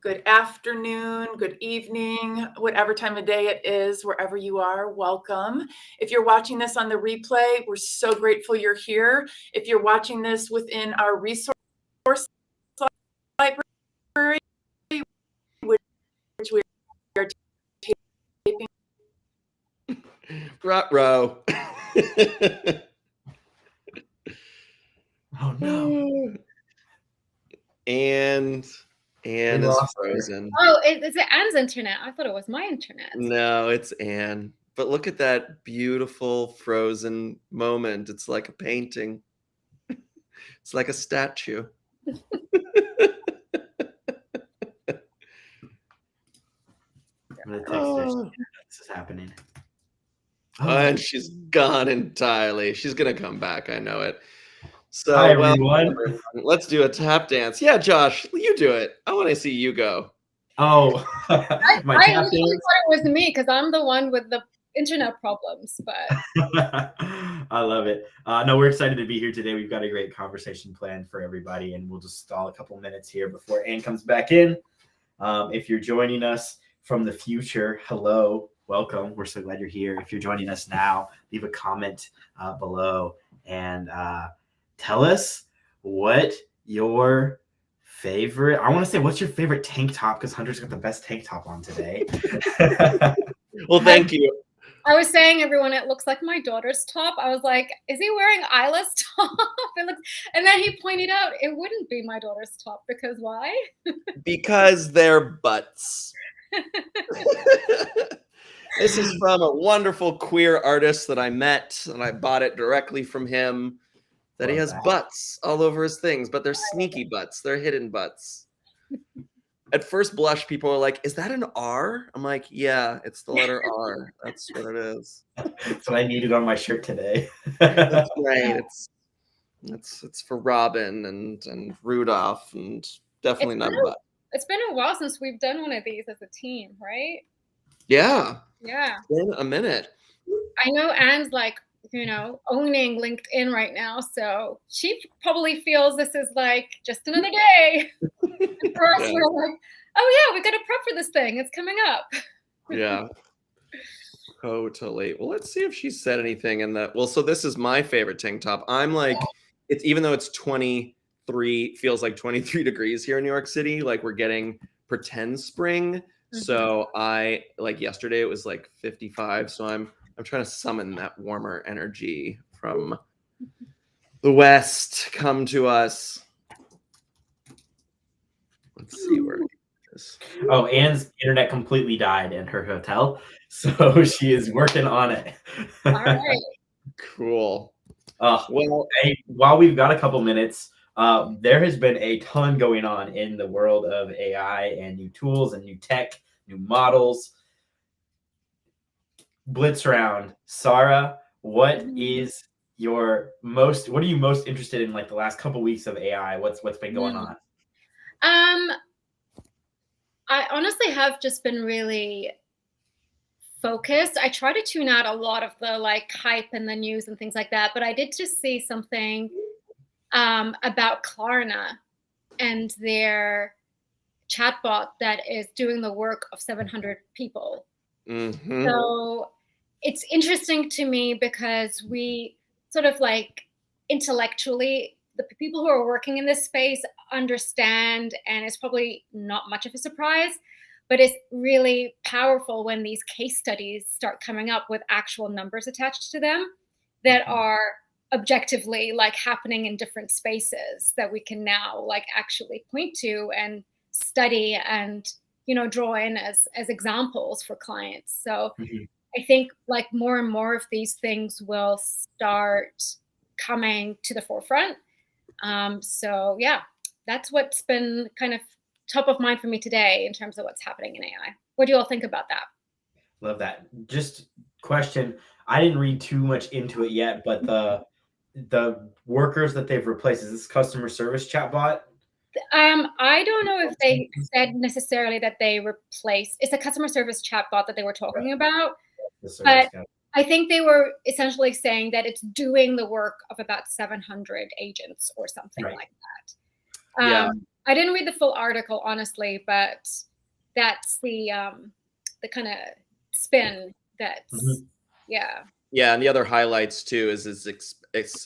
good afternoon, good evening, whatever time of day it is, wherever you are, welcome. If you're watching this on the replay, we're so grateful you're here. If you're watching this within our resource library, which we are taping. Ruh-roh. Oh no. And is frozen. Oh, is it Anne's internet? I thought it was my internet. No, it's Anne. But look at that beautiful frozen moment. It's like a painting. It's like a statue. I'm gonna text her. This is happening. And she's gone entirely. She's gonna come back. I know it. So, hi, everyone. Let's do a tap dance. Yeah, Josh, you do it. I want to see you go. Oh, I usually thought it was me because I'm the one with the internet problems. But I love it. No, we're excited to be here today. We've got a great conversation planned for everybody, and we'll just stall a couple minutes here before Anne comes back in. If you're joining us from the future, hello, welcome. We're so glad you're here. If you're joining us now, leave a comment below and tell us what your favorite, I want to say, what's your favorite tank top? Because Hunter's got the best tank top on today. Well, thank you. I was saying, everyone, it looks like my daughter's top. I was like, is he wearing Isla's top? And then he pointed out it wouldn't be my daughter's top because why? Because they're butts. This is from a wonderful queer artist that I met, and I bought it directly from him. That he has butts all over his things, but they're sneaky butts. They're hidden butts. At first blush, people are like, is that an R? I'm like, yeah, it's the letter R. That's what it is. That's what I needed on my shirt today. That's right. It's for Robin and Rudolph and definitely not a butt. It's been a while since we've done one of these as a team, right? Yeah. Yeah. It's been a minute. I know Anne's like, owning LinkedIn right now. So she probably feels this is like just another day. For us, we're like, oh yeah, we got to prep for this thing. It's coming up. Yeah. Totally. Well, let's see if she said anything in that. Well, so this is my favorite tank top. I'm like, it's even though it's 23, feels like 23 degrees here in New York City, like we're getting pretend spring. Mm-hmm. So I like yesterday it was like 55. So I'm trying to summon that warmer energy from the West. Come to us. Let's see where it is. Oh, Anne's internet completely died in her hotel, so she is working on it. All right. Cool. Well, hey, while we've got a couple minutes, there has been a ton going on in the world of AI and new tools and new tech, new models. Blitz round. Sarah, what are you most interested in, like the last couple weeks of AI? What's been going on? I honestly have just been really focused. I try to tune out a lot of the like hype and the news and things like that, but I did just see something about Klarna and their chatbot that is doing the work of 700 people. Mm-hmm. So it's interesting to me because we sort of like intellectually, the people who are working in this space understand, and it's probably not much of a surprise, but it's really powerful when these case studies start coming up with actual numbers attached to them that are objectively like happening in different spaces that we can now like actually point to and study and draw in as examples for clients. So I think like more and more of these things will start coming to the forefront. So yeah, that's what's been kind of top of mind for me today in terms of what's happening in AI. What do you all think about that? Love that. Just question. I didn't read too much into it yet, but the workers that they've replaced, is this customer service chatbot? I don't know if they said necessarily that they replaced. It's a customer service chatbot that they were talking about, but I think they were essentially saying that it's doing the work of about 700 agents or something like that. Yeah. I didn't read the full article, honestly, but that's the kind of spin that's yeah. Yeah, and the other highlights too is it's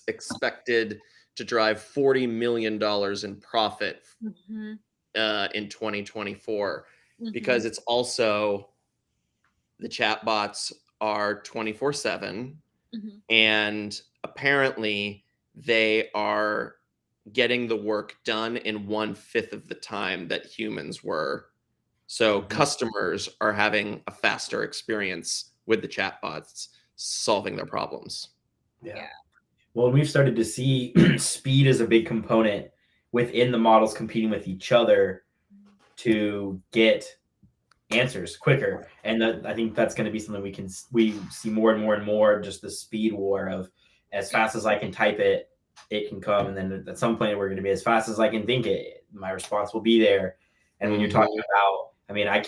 expected to drive $40 million in profit in 2024, because it's also, the chatbots are 24/7, and apparently they are getting the work done in 1/5 of the time that humans were. So customers are having a faster experience with the chatbots solving their problems. Yeah. Well, we've started to see speed as a big component within the models competing with each other to get answers quicker. And I think that's going to be something we see more and more and more, just the speed war of as fast as I can type it, it can come. And then at some point we're going to be as fast as I can think it, my response will be there. And when you're talking about, I mean, I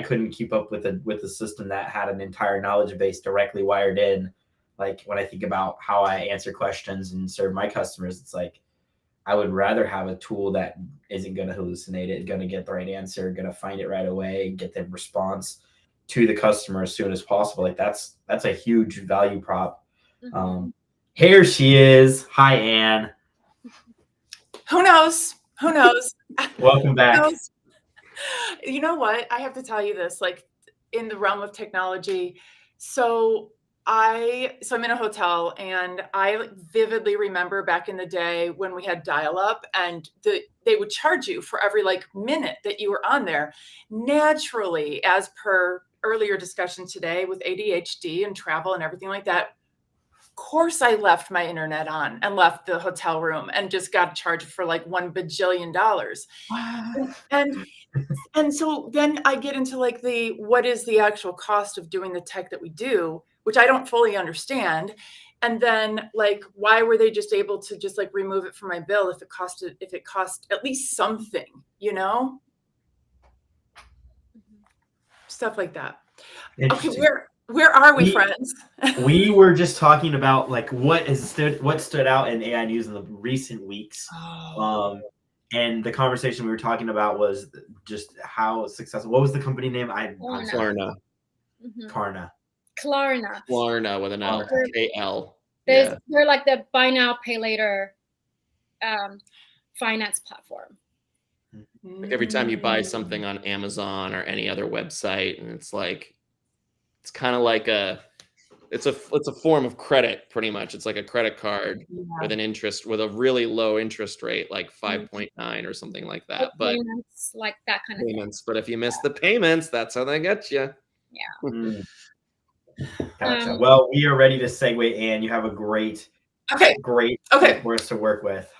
couldn't keep up with a system that had an entire knowledge base directly wired in. Like when I think about how I answer questions and serve my customers, it's like, I would rather have a tool that isn't going to hallucinate it, going to get the right answer, going to find it right away, get the response to the customer as soon as possible. Like that's a huge value prop. Here she is. Hi, Anne. Who knows? Who knows? Welcome back. You know what? I have to tell you this, like in the realm of technology. So I'm in a hotel, and I vividly remember back in the day when we had dial-up, and they would charge you for every like minute that you were on there. Naturally, as per earlier discussion today with ADHD and travel and everything like that, of course I left my internet on and left the hotel room and just got charged for like $1 bajillion. And so then I get into like what is the actual cost of doing the tech that we do, which I don't fully understand. And then like, why were they just able to just like remove it from my bill if it cost at least something, you know? Stuff like that. Okay, where are we, friends? We were just talking about like what stood out in AI news in the recent weeks. And the conversation we were talking about was just how successful. What was the company name? Klarna. Klarna with an L. KL. They're like the buy now, pay later finance platform. Like every time you buy something on Amazon or any other website, and it's kind of like it's a form of credit, pretty much. It's like a credit card with a really low interest rate, like 5.9 or something like that. But payments, like that kind of payments. But if you miss the payments, that's how they get you. Yeah. Gotcha. Well, we are ready to segue, Anne. You have a great for us to work with.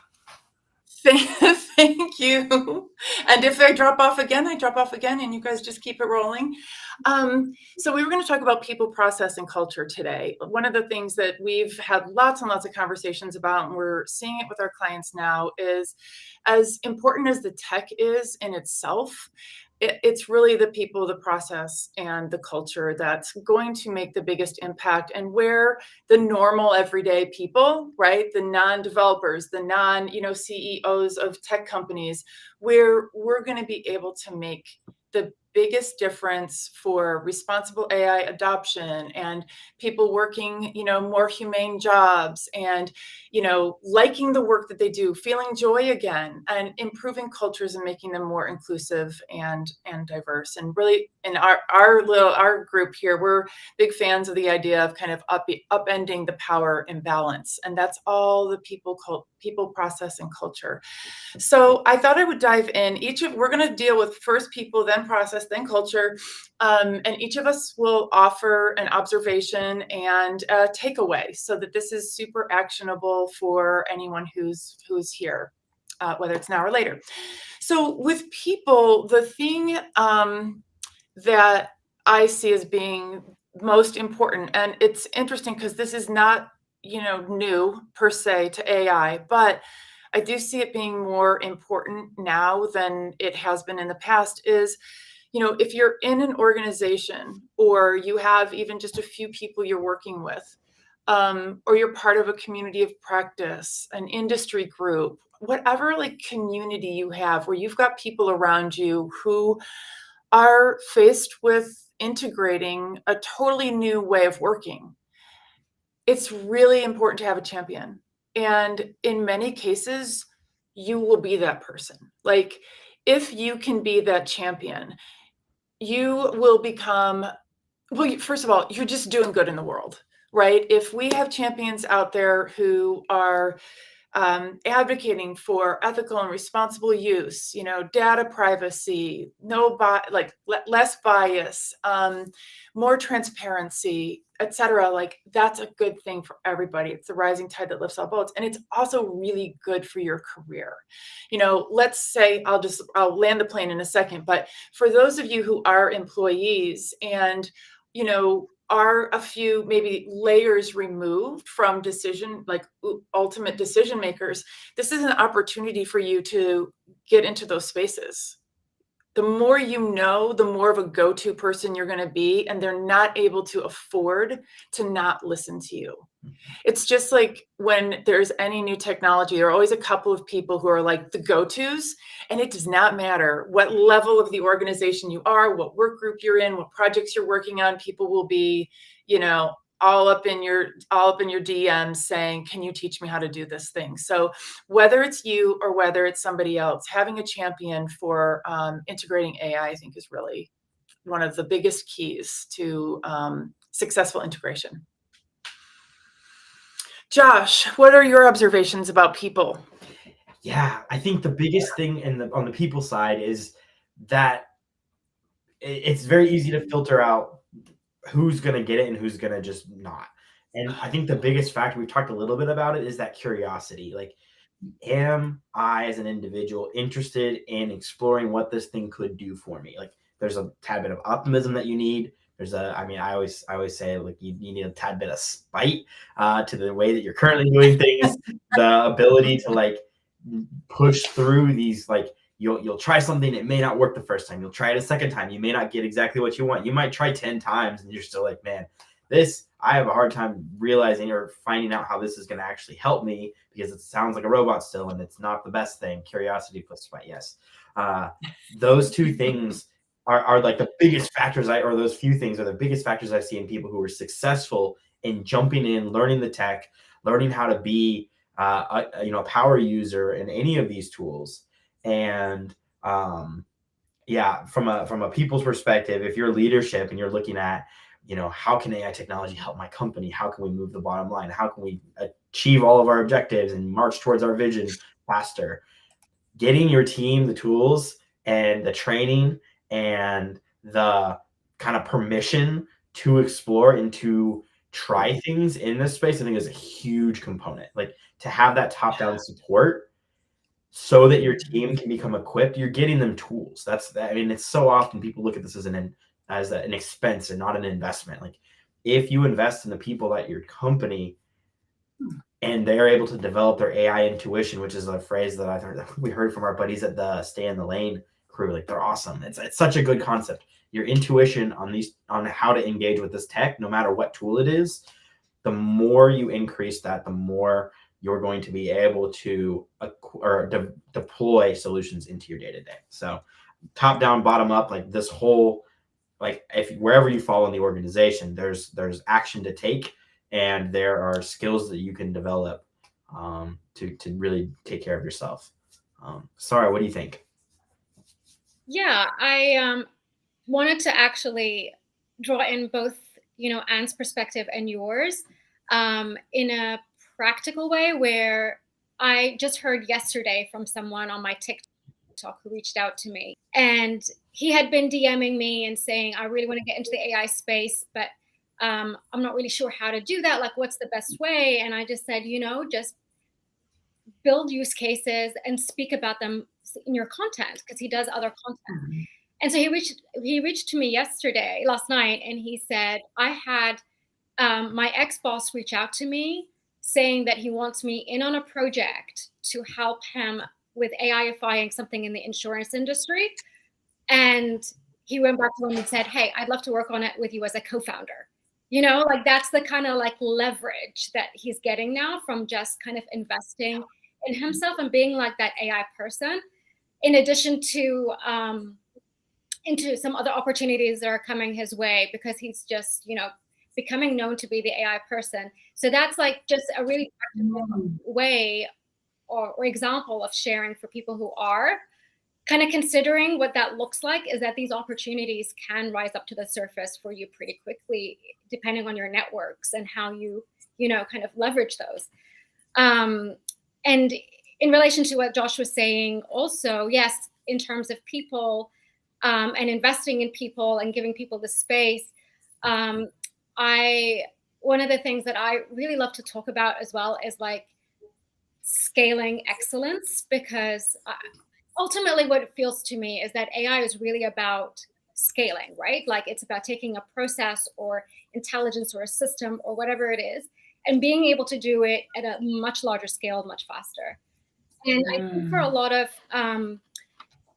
Thank you. And if I drop off again, and you guys just keep it rolling. So we were going to talk about people, process, and culture today. One of the things that we've had lots and lots of conversations about, and we're seeing it with our clients now, is as important as the tech is in itself, it's really the people, the process, and the culture that's going to make the biggest impact, and where the normal everyday people, right, the non-developers, the CEOs of tech companies, where we're going to be able to make the biggest difference for responsible AI adoption and people working, more humane jobs, and, liking the work that they do, feeling joy again, and improving cultures and making them more inclusive and diverse. And really, in our group here, we're big fans of the idea of kind of upending the power imbalance, and that's all the people, process, and culture. So I thought I would dive in. We're going to deal with first people, then process, then culture, and each of us will offer an observation and a takeaway, so that this is super actionable for anyone who's here, whether it's now or later. So with people, the thing that I see as being most important, and it's interesting because this is not new per se to AI, but I do see it being more important now than it has been in the past, is, if you're in an organization or you have even just a few people you're working with, or you're part of a community of practice, an industry group, whatever like community you have where you've got people around you who are faced with integrating a totally new way of working, it's really important to have a champion. And in many cases, you will be that person. Like, if you can be that champion, you will become, well, first of all, you're just doing good in the world, right? If we have champions out there who are advocating for ethical and responsible use, data privacy, less bias, more transparency, etc. Like, that's a good thing for everybody. It's the rising tide that lifts all boats, and it's also really good for your career. Let's say I'll land the plane in a second, but for those of you who are employees and are a few maybe layers removed from ultimate decision makers, this is an opportunity for you to get into those spaces. The more you know, the more of a go-to person you're going to be, and they're not able to afford to not listen to you. It's just like when there's any new technology, there are always a couple of people who are like the go-tos, and it does not matter what level of the organization you are, what work group you're in, what projects you're working on. People will be, all up in your DMs saying, can you teach me how to do this thing? So whether it's you or whether it's somebody else, having a champion for integrating AI, I think, is really one of the biggest keys to successful integration. Josh, what are your observations about people? Yeah, I think the biggest thing on the people side is that it's very easy to filter out who's going to get it and who's going to just not. And I think the biggest factor, we've talked a little bit about it, is that curiosity. Like, am I as an individual interested in exploring what this thing could do for me? Like, there's a tad bit of optimism that you need. I always say, like, you need a tad bit of spite to the way that you're currently doing things, the ability to like push through these, like, you'll try something, it may not work the first time. You'll try it a second time. You may not get exactly what you want. You might try 10 times and you're still like, man, I have a hard time realizing or finding out how this is going to actually help me, because it sounds like a robot still, and it's not the best thing. Curiosity plus spite. Yes. Those two things are like the biggest factors those few things are the biggest factors I see in people who are successful in jumping in, learning the tech, learning how to be a power user in any of these tools. And from a people's perspective, if you're leadership and you're looking at, how can AI technology help my company? How can we move the bottom line? How can we achieve all of our objectives and march towards our vision faster? Getting your team the tools and the training and the kind of permission to explore and to try things in this space, I think, is a huge component. Like, to have that top-down support so that your team can become equipped, you're getting them tools. It's so often people look at this as an expense and not an investment. Like, if you invest in the people at your company and they're able to develop their AI intuition, which is a phrase that we heard from our buddies at the Stay in the Lane crew, like, they're awesome. It's such a good concept. Your intuition on how to engage with this tech, no matter what tool it is, the more you increase that, the more you're going to be able to deploy solutions into your day-to-day. So top down, bottom up, like this whole, like, if wherever you fall in the organization, there's action to take, and there are skills that you can develop to really take care of yourself. Sarah, what do you think? Yeah, I wanted to actually draw in both, Anne's perspective and yours in a practical way, where I just heard yesterday from someone on my TikTok who reached out to me, and he had been DMing me and saying, I really want to get into the AI space, but I'm not really sure how to do that. Like, what's the best way? And I just said, just build use cases and speak about them in your content, because he does other content. Mm-hmm. And so he reached to me last night, and he said, I had my ex-boss reach out to me saying that he wants me in on a project to help him with AIifying something in the insurance industry. And he went back to him and said, hey, I'd love to work on it with you as a co-founder. You know, like that's the kind of like leverage that he's getting now from just kind of investing in himself and being like that AI person, in addition to into some other opportunities that are coming his way because he's just, you know, becoming known to be the AI person. So that's like just a really practical way or example of sharing for people who are kind of considering what that looks like, is that these opportunities can rise up to the surface for you pretty quickly, depending on your networks and how you know, kind of leverage those. And in relation to what Josh was saying also, yes, in terms of people and investing in people and giving people the space, one of the things that I really love to talk about as well is like scaling excellence, because ultimately what it feels to me is that AI is really about scaling, right? Like it's about taking a process or intelligence or a system or whatever it is and being able to do it at a much larger scale, much faster. And I think for a lot of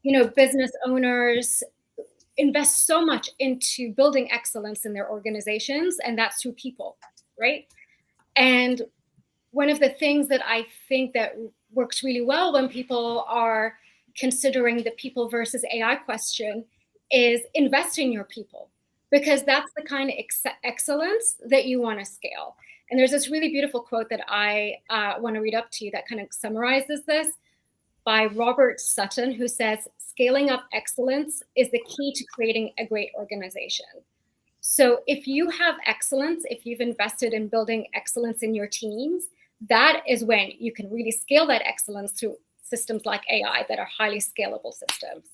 you know, business owners invest so much into building excellence in their organizations, and that's through people, right? And one of the things that I think that works really well when people are considering the people versus AI question is invest in your people, because that's the kind of excellence that you want to scale. And there's this really beautiful quote that I want to read up to you that kind of summarizes this, by Robert Sutton, who says, scaling up excellence is the key to creating a great organization. So if you have excellence, if you've invested in building excellence in your teams, that is when you can really scale that excellence through systems like AI that are highly scalable systems.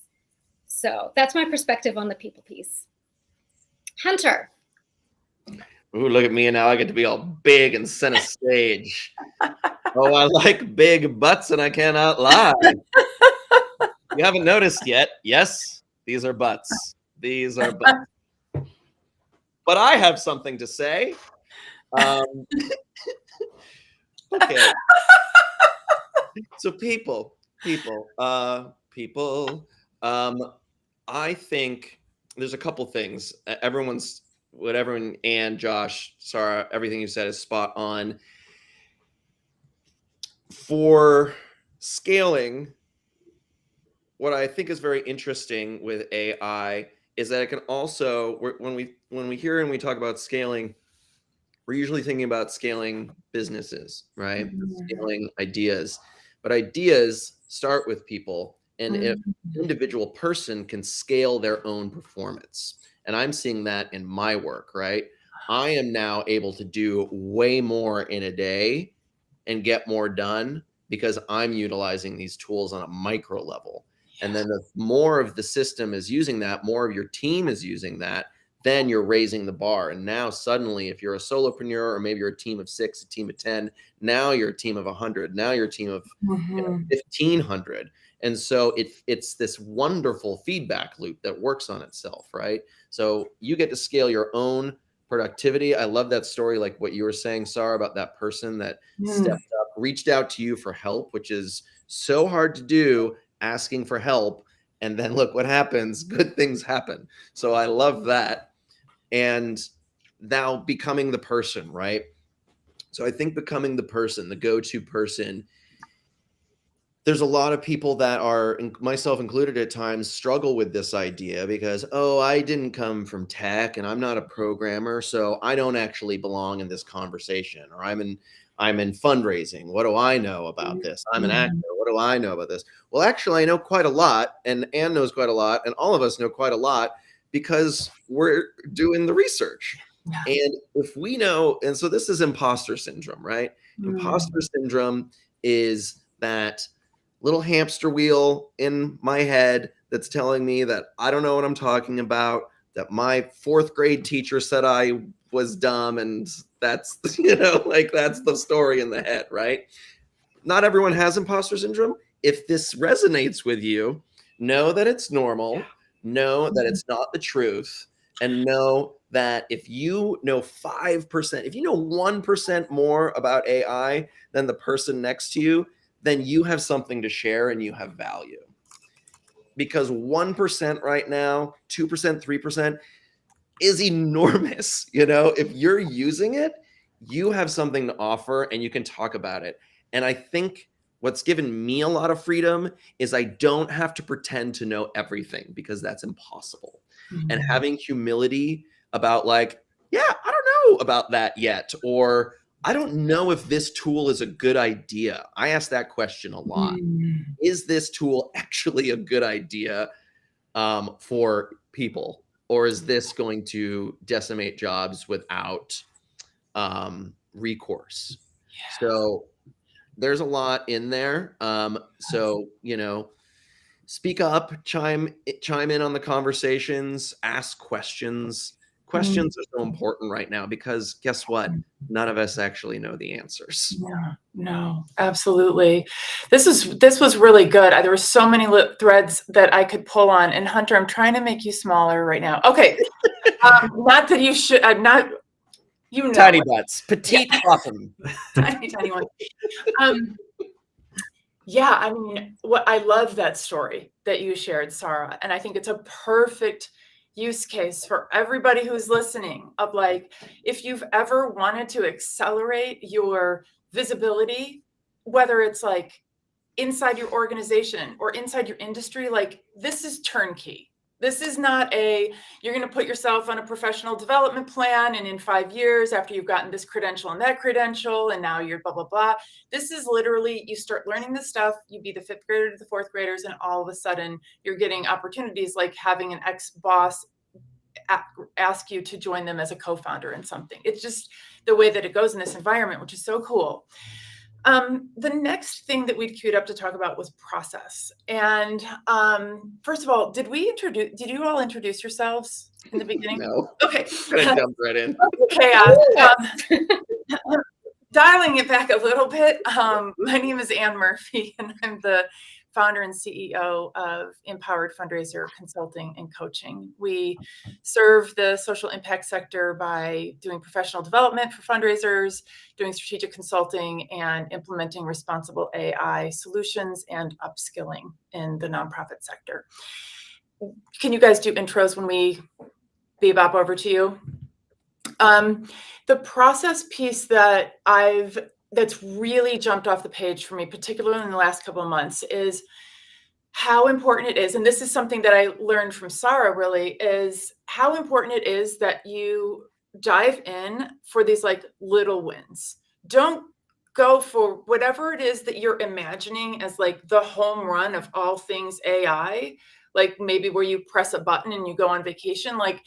So that's my perspective on the people piece. Hunter. Ooh, look at me, and now I get to be all big and center stage. Oh, I like big butts, and I cannot lie. You haven't noticed yet. Yes, these are butts. These are butts. But I have something to say. Okay. So people. I think there's a couple things. Everyone and Josh, Sarah, everything you said is spot on. For scaling, what I think is very interesting with AI is that it can also, when we hear and we talk about scaling, we're usually thinking about scaling businesses, right? Scaling ideas. But ideas start with people. And if an individual person can scale their own performance, and I'm seeing that in my work, right? I am now able to do way more in a day and get more done because I'm utilizing these tools on a micro level. And then the more of the system is using that, more of your team is using that, then you're raising the bar. And now suddenly, if you're a solopreneur, or maybe you're a team of 6, a team of 10, now you're a team of 100, now you're a team of 1,500. And so it's this wonderful feedback loop that works on itself, right? So you get to scale your own productivity. I love that story, like what you were saying, Sarah, about that person that stepped up, reached out to you for help, which is so hard to do, asking for help. And then look what happens. Good things happen. So I love that. And now becoming the person, right? So I think becoming the person, the go-to person, there's a lot of people that are, myself included at times, struggle with this idea because, oh, I didn't come from tech and I'm not a programmer, so I don't actually belong in this conversation. Or I'm in fundraising. What do I know about this? I'm an actor. What do I know about this? Well, actually, I know quite a lot, and Anne knows quite a lot, and all of us know quite a lot because we're doing the research. And if we know, and so this is imposter syndrome, right? Imposter syndrome is that little hamster wheel in my head that's telling me that I don't know what I'm talking about, that my 4th grade teacher said I was dumb, and that's, like that's the story in the head, right? Not everyone has imposter syndrome. If this resonates with you, know that it's normal, know that it's not the truth, and know that if you know 5%, if you know 1% more about AI than the person next to you, then you have something to share and you have value. Because 1% right now, 2%, 3%, is enormous. You know, if you're using it, you have something to offer and you can talk about it. And I think what's given me a lot of freedom is I don't have to pretend to know everything, because that's impossible. And having humility about like, yeah, I don't know about that yet, or I don't know if this tool is a good idea. I ask that question a lot. Is this tool actually a good idea for people? Or is this going to decimate jobs without recourse? Yeah. So there's a lot in there. So, you know, speak up, chime in on the conversations, ask questions. Questions are so important right now, because guess what? None of us actually know the answers. No, absolutely. This was really good. There were so many threads that I could pull on. And Hunter, I'm trying to make you smaller right now. Okay. Not that you should, not, you know. Tiny butts, petite awesome. Tiny one. Yeah, I mean, I love that story that you shared, Sarah. And I think it's a perfect use case for everybody who's listening of like, if you've ever wanted to accelerate your visibility, whether it's like inside your organization or inside your industry, like this is turnkey. This is not you're going to put yourself on a professional development plan, and in 5 years after you've gotten this credential and that credential, and now you're blah, blah, blah. This is literally, you start learning this stuff, you be the 5th grader to the 4th graders, and all of a sudden you're getting opportunities like having an ex-boss ask you to join them as a co-founder in something. It's just the way that it goes in this environment, which is so cool. The next thing that we'd queued up to talk about was process. And first of all, did you all introduce yourselves in the beginning? No. Okay. Kind of jumped right in. Chaos. Dialing it back a little bit. My name is Ann Murphy, and I'm the founder and CEO of Empowered Fundraiser Consulting and Coaching. We serve the social impact sector by doing professional development for fundraisers, doing strategic consulting, and implementing responsible AI solutions and upskilling in the nonprofit sector. Can you guys do intros when we bebop over to you? The process piece that's really jumped off the page for me, particularly in the last couple of months, is how important it is. And this is something that I learned from Sarah, really, is how important it is that you dive in for these like little wins. Don't go for whatever it is that you're imagining as like the home run of all things AI, like maybe where you press a button and you go on vacation. Like,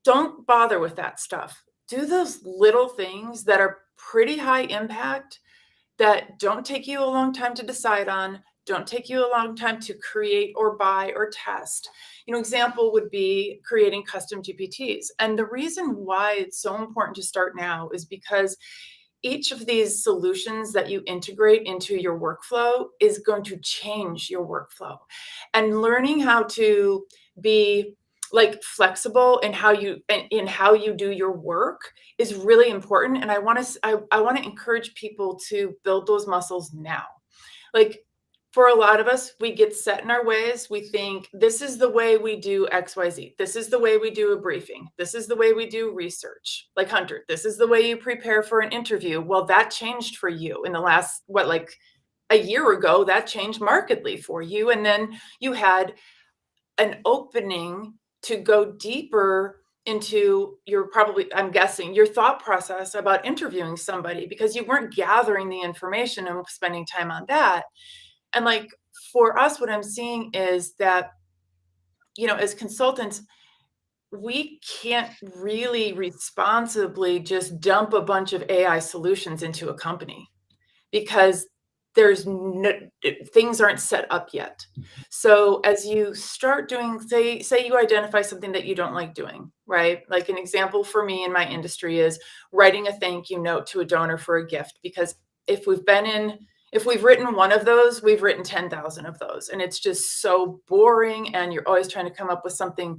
don't bother with that stuff. Do those little things that are pretty high impact, that don't take you a long time to decide on, don't take you a long time to create or buy or test. Example would be creating custom GPTs. And the reason why it's so important to start now is because each of these solutions that you integrate into your workflow is going to change your workflow. And learning how to be like flexible in how you do your work is really important. And I want to encourage people to build those muscles now. Like, for a lot of us, we get set in our ways. We think this is the way we do XYZ. This is the way we do a briefing. This is the way we do research. Like Hunter, this is the way you prepare for an interview. Well, that changed for you in the last, like a year ago, that changed markedly for you. And then you had an opening to go deeper into I'm guessing, your thought process about interviewing somebody, because you weren't gathering the information and spending time on that. And like, for us, what I'm seeing is that, as consultants, we can't really responsibly just dump a bunch of AI solutions into a company, because things aren't set up yet. So as you start doing, say you identify something that you don't like doing, right? Like an example for me in my industry is writing a thank you note to a donor for a gift, because if we've written one of those, we've written 10,000 of those. And it's just so boring. And you're always trying to come up with something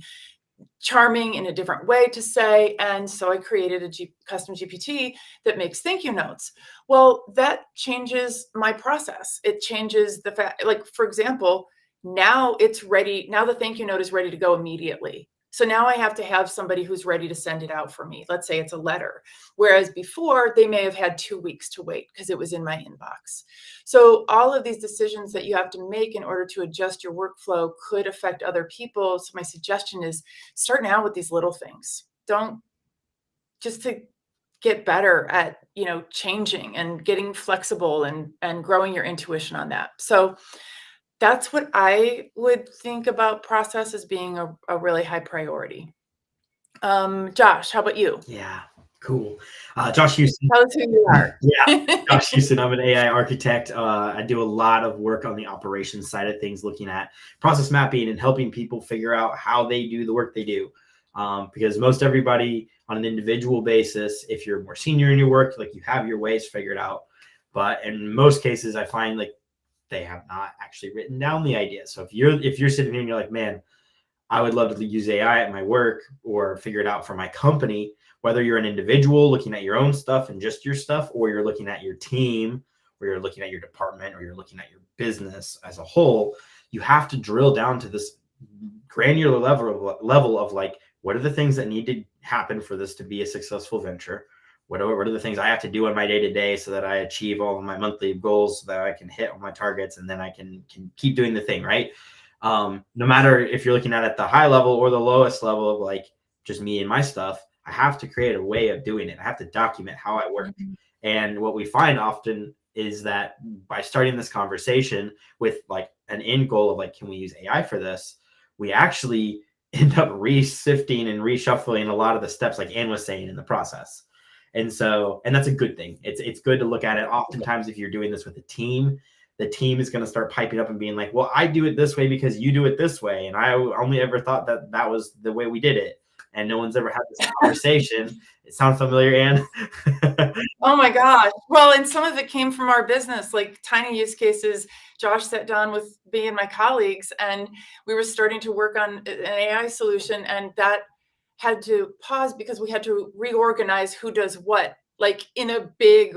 charming in a different way to say. And so I created a custom GPT that makes thank you notes. Well, that changes my process. It changes the fact, like, for example, now it's ready. Now the thank you note is ready to go immediately. So now I have to have somebody who's ready to send it out for me. Let's say it's a letter. Whereas before, they may have had 2 weeks to wait because it was in my inbox. So all of these decisions that you have to make in order to adjust your workflow could affect other people. So my suggestion is start now with these little things. Don't just to get better at, changing and getting flexible and growing your intuition on that. So that's what I would think about process as being a really high priority. Josh, how about you? Yeah, cool. Josh Houston. Tell us who you are. Yeah, Josh Houston. I'm an AI architect. I do a lot of work on the operations side of things, looking at process mapping and helping people figure out how they do the work they do. Because most everybody on an individual basis, if you're more senior in your work, like you have your ways figured out. But in most cases, I find like they have not actually written down the idea. So if you're sitting here and you're like, man, I would love to use AI at my work or figure it out for my company, whether you're an individual looking at your own stuff and just your stuff, or you're looking at your team, or you're looking at your department, or you're looking at your business as a whole, you have to drill down to this granular level of like, what are the things that need to happen for this to be a successful venture? What are the things I have to do on my day-to-day so that I achieve all of my monthly goals, so that I can hit all my targets, and then I can keep doing the thing, right? No matter if you're looking at the high level or the lowest level of like just me and my stuff, I have to create a way of doing it. I have to document how I work. And what we find often is that by starting this conversation with like an end goal of like, can we use AI for this? We actually end up re-sifting and reshuffling a lot of the steps, like Anne was saying, in the process. And that's a good thing. It's good to look at it. Oftentimes, if you're doing this with a team, the team is going to start piping up and being like, well, I do it this way because you do it this way. And I only ever thought that was the way we did it. And no one's ever had this conversation. It sounds familiar, Anne? Oh my gosh. Well, and some of it came from our business, like tiny use cases. Josh sat down with me and my colleagues, and we were starting to work on an AI solution, and that had to pause because we had to reorganize who does what, like in a big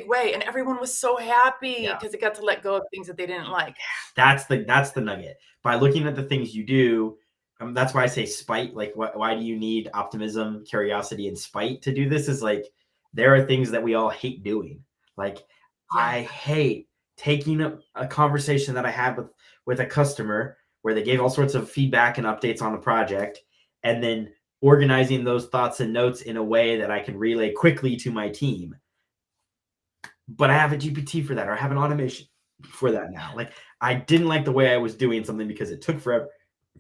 way. And everyone was so happy because it got to let go of things that they didn't like. That's the nugget. By looking at the things you do, that's why I say spite. Like, why do you need optimism, curiosity, and spite to do this? Is like, there are things that we all hate doing. Like, I hate taking a conversation that I had with a customer where they gave all sorts of feedback and updates on a project, and then organizing those thoughts and notes in a way that I can relay quickly to my team. But I have a GPT for that, or I have an automation for that now. Like, I didn't like the way I was doing something because it took forever.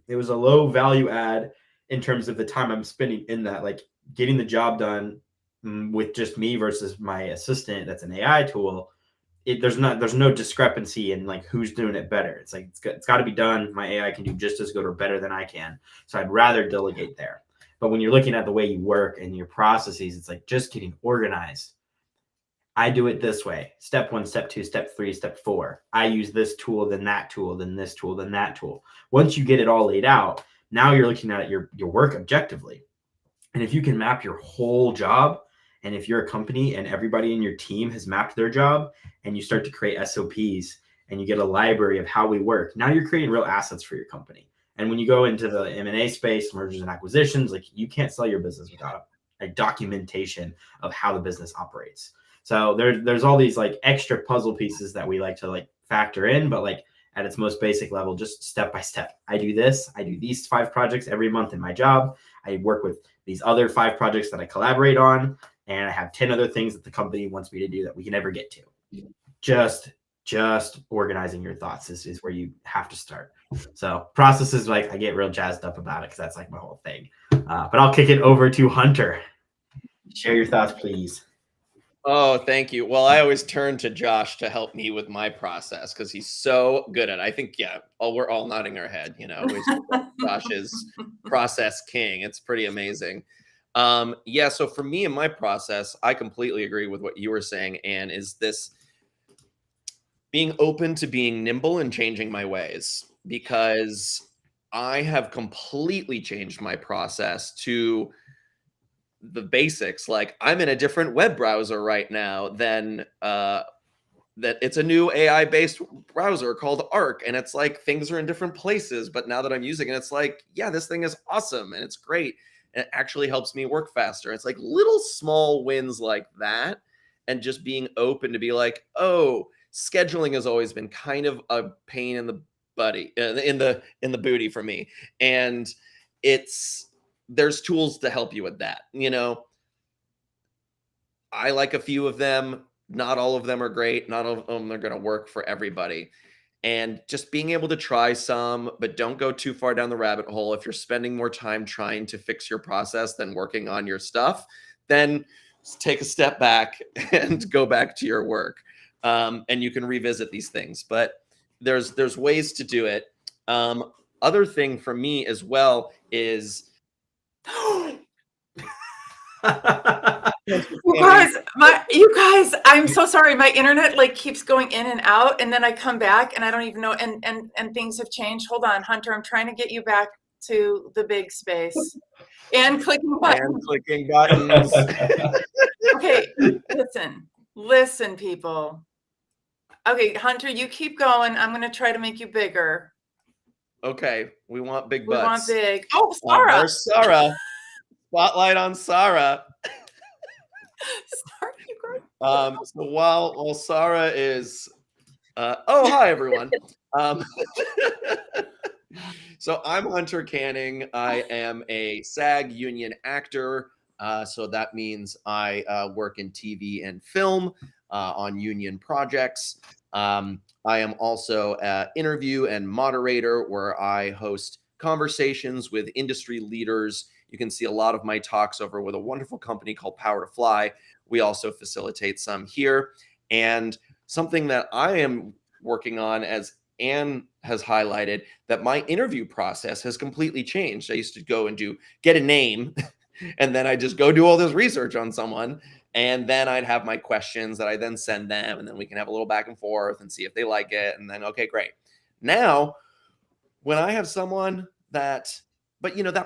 It was a low value add in terms of the time I'm spending in that, like getting the job done with just me versus my assistant. That's an AI tool. There's no discrepancy in like who's doing it better. It's like, it's got to be done. My AI can do just as good or better than I can. So I'd rather delegate there. But when you're looking at the way you work and your processes, it's like just getting organized. I do it this way. Step 1, step 2, step 3, step 4. I use this tool, then that tool, then this tool, then that tool. Once you get it all laid out, now you're looking at your work objectively. And if you can map your whole job, and if you're a company and everybody in your team has mapped their job, and you start to create SOPs and you get a library of how we work, now you're creating real assets for your company. And when you go into the M&A space, mergers and acquisitions, like you can't sell your business without a documentation of how the business operates. So there's all these like extra puzzle pieces that we like to like factor in, but like at its most basic level, just step by step. I do this. I do these 5 projects every month in my job. I work with these other 5 projects that I collaborate on, and I have 10 other things that the company wants me to do that we can never get to. Just organizing your thoughts is where you have to start. So processes, like I get real jazzed up about it because that's like my whole thing. But I'll kick it over to Hunter. Share your thoughts, please. Oh, thank you. Well, I always turn to Josh to help me with my process because he's so good at it. I think, we're all nodding our head, Josh is process king. It's pretty amazing. So for me and my process, I completely agree with what you were saying, Anne, is this being open to being nimble and changing my ways, because I have completely changed my process to the basics. Like, I'm in a different web browser right now than that it's a new AI based browser called Arc, and it's like things are in different places. But now that I'm using it, it's like, yeah, this thing is awesome and it's great. And it actually helps me work faster. It's like little small wins like that. And just being open to be like, oh, scheduling has always been kind of a pain in the in the booty for me. And there's tools to help you with that. I like a few of them. Not all of them are great. Not all of them are going to work for everybody. And just being able to try some, but don't go too far down the rabbit hole. If you're spending more time trying to fix your process than working on your stuff, then take a step back and go back to your work. And you can revisit these things. But there's ways to do it. Other thing for me as well is you guys, I'm so sorry. My internet like keeps going in and out, and then I come back and I don't even know, and things have changed. Hold on, Hunter, I'm trying to get you back to the big space and clicking buttons. Okay, listen, people. Okay, Hunter, you keep going. I'm going to try to make you bigger. Okay, we want big butts. We want big. Oh, Sarah. There's Sarah. Spotlight on Sarah. So while Sarah is, hi everyone. So I'm Hunter Canning. I am a SAG union actor. So that means I work in TV and film on union projects. I am also an interview and moderator where I host conversations with industry leaders. You can see a lot of my talks over with a wonderful company called Power to Fly. We also facilitate some here. And something that I am working on, as Anne has highlighted, that my interview process has completely changed. I used to get a name, and then I just go do all this research on someone. And then I'd have my questions that I then send them, and then we can have a little back and forth and see if they like it. And then, okay, great. Now, when I have someone that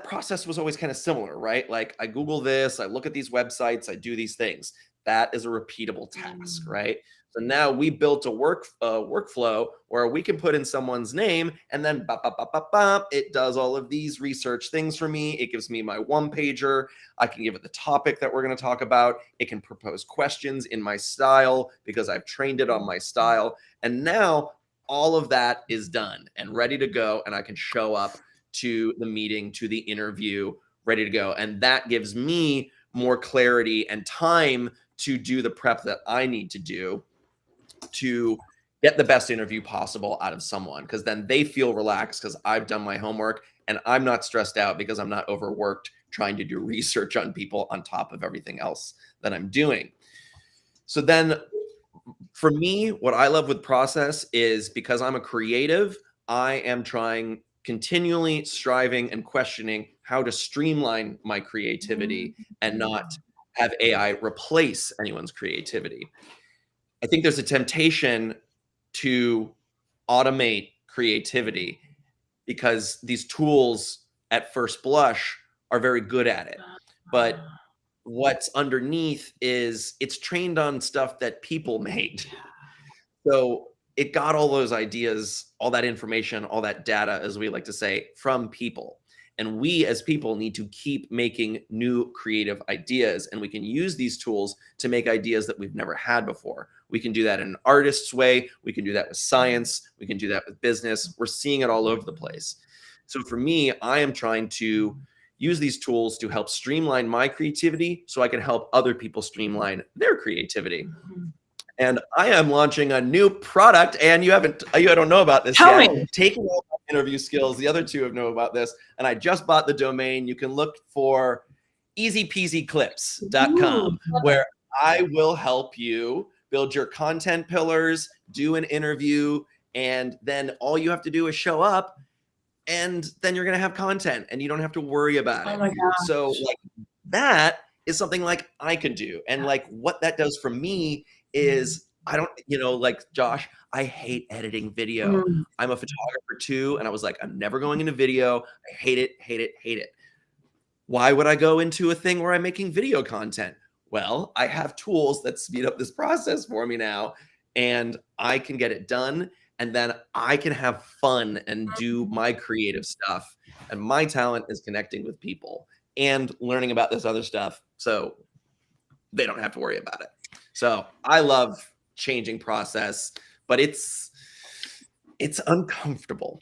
process was always kind of similar, right? Like I Google this, I look at these websites, I do these things. That is a repeatable task, right? So now we built a workflow where we can put in someone's name, and then it does all of these research things for me. It gives me my one pager. I can give it the topic that we're going to talk about. It can propose questions in my style because I've trained it on my style. And now all of that is done and ready to go. And I can show up to the meeting, to the interview, ready to go. And that gives me more clarity and time to do the prep that I need to do to get the best interview possible out of someone, because then they feel relaxed because I've done my homework and I'm not stressed out because I'm not overworked trying to do research on people on top of everything else that I'm doing. So then for me, what I love with process is, because I'm a creative, I am continually striving and questioning how to streamline my creativity and not have AI replace anyone's creativity. I think there's a temptation to automate creativity because these tools at first blush are very good at it. But what's underneath is it's trained on stuff that people made. So it got all those ideas, all that information, all that data, as we like to say, from people. And we as people need to keep making new creative ideas. And we can use these tools to make ideas that we've never had before. We can do that in an artist's way. We can do that with science. We can do that with business. We're seeing it all over the place. So for me, I am trying to use these tools to help streamline my creativity so I can help other people streamline their creativity. And I am launching a new product, and you don't know about this Tell yet. me. Taking all my interview skills, the other two have known about this, and I just bought the domain. You can look for easypeasyclips.com, where I will help you build your content pillars, do an interview, and then all you have to do is show up, and then you're going to have content, and you don't have to worry about it. Oh my gosh. So like that is something like I can do, and like what that does for me is I don't, like Josh, I hate editing video. I'm a photographer too. And I was like, I'm never going into video. I hate it, hate it, hate it. Why would I go into a thing where I'm making video content? Well, I have tools that speed up this process for me now. and I can get it done. And then I can have fun and do my creative stuff. And my talent is connecting with people and learning about this other stuff. So they don't have to worry about it. So I love changing process, but it's uncomfortable.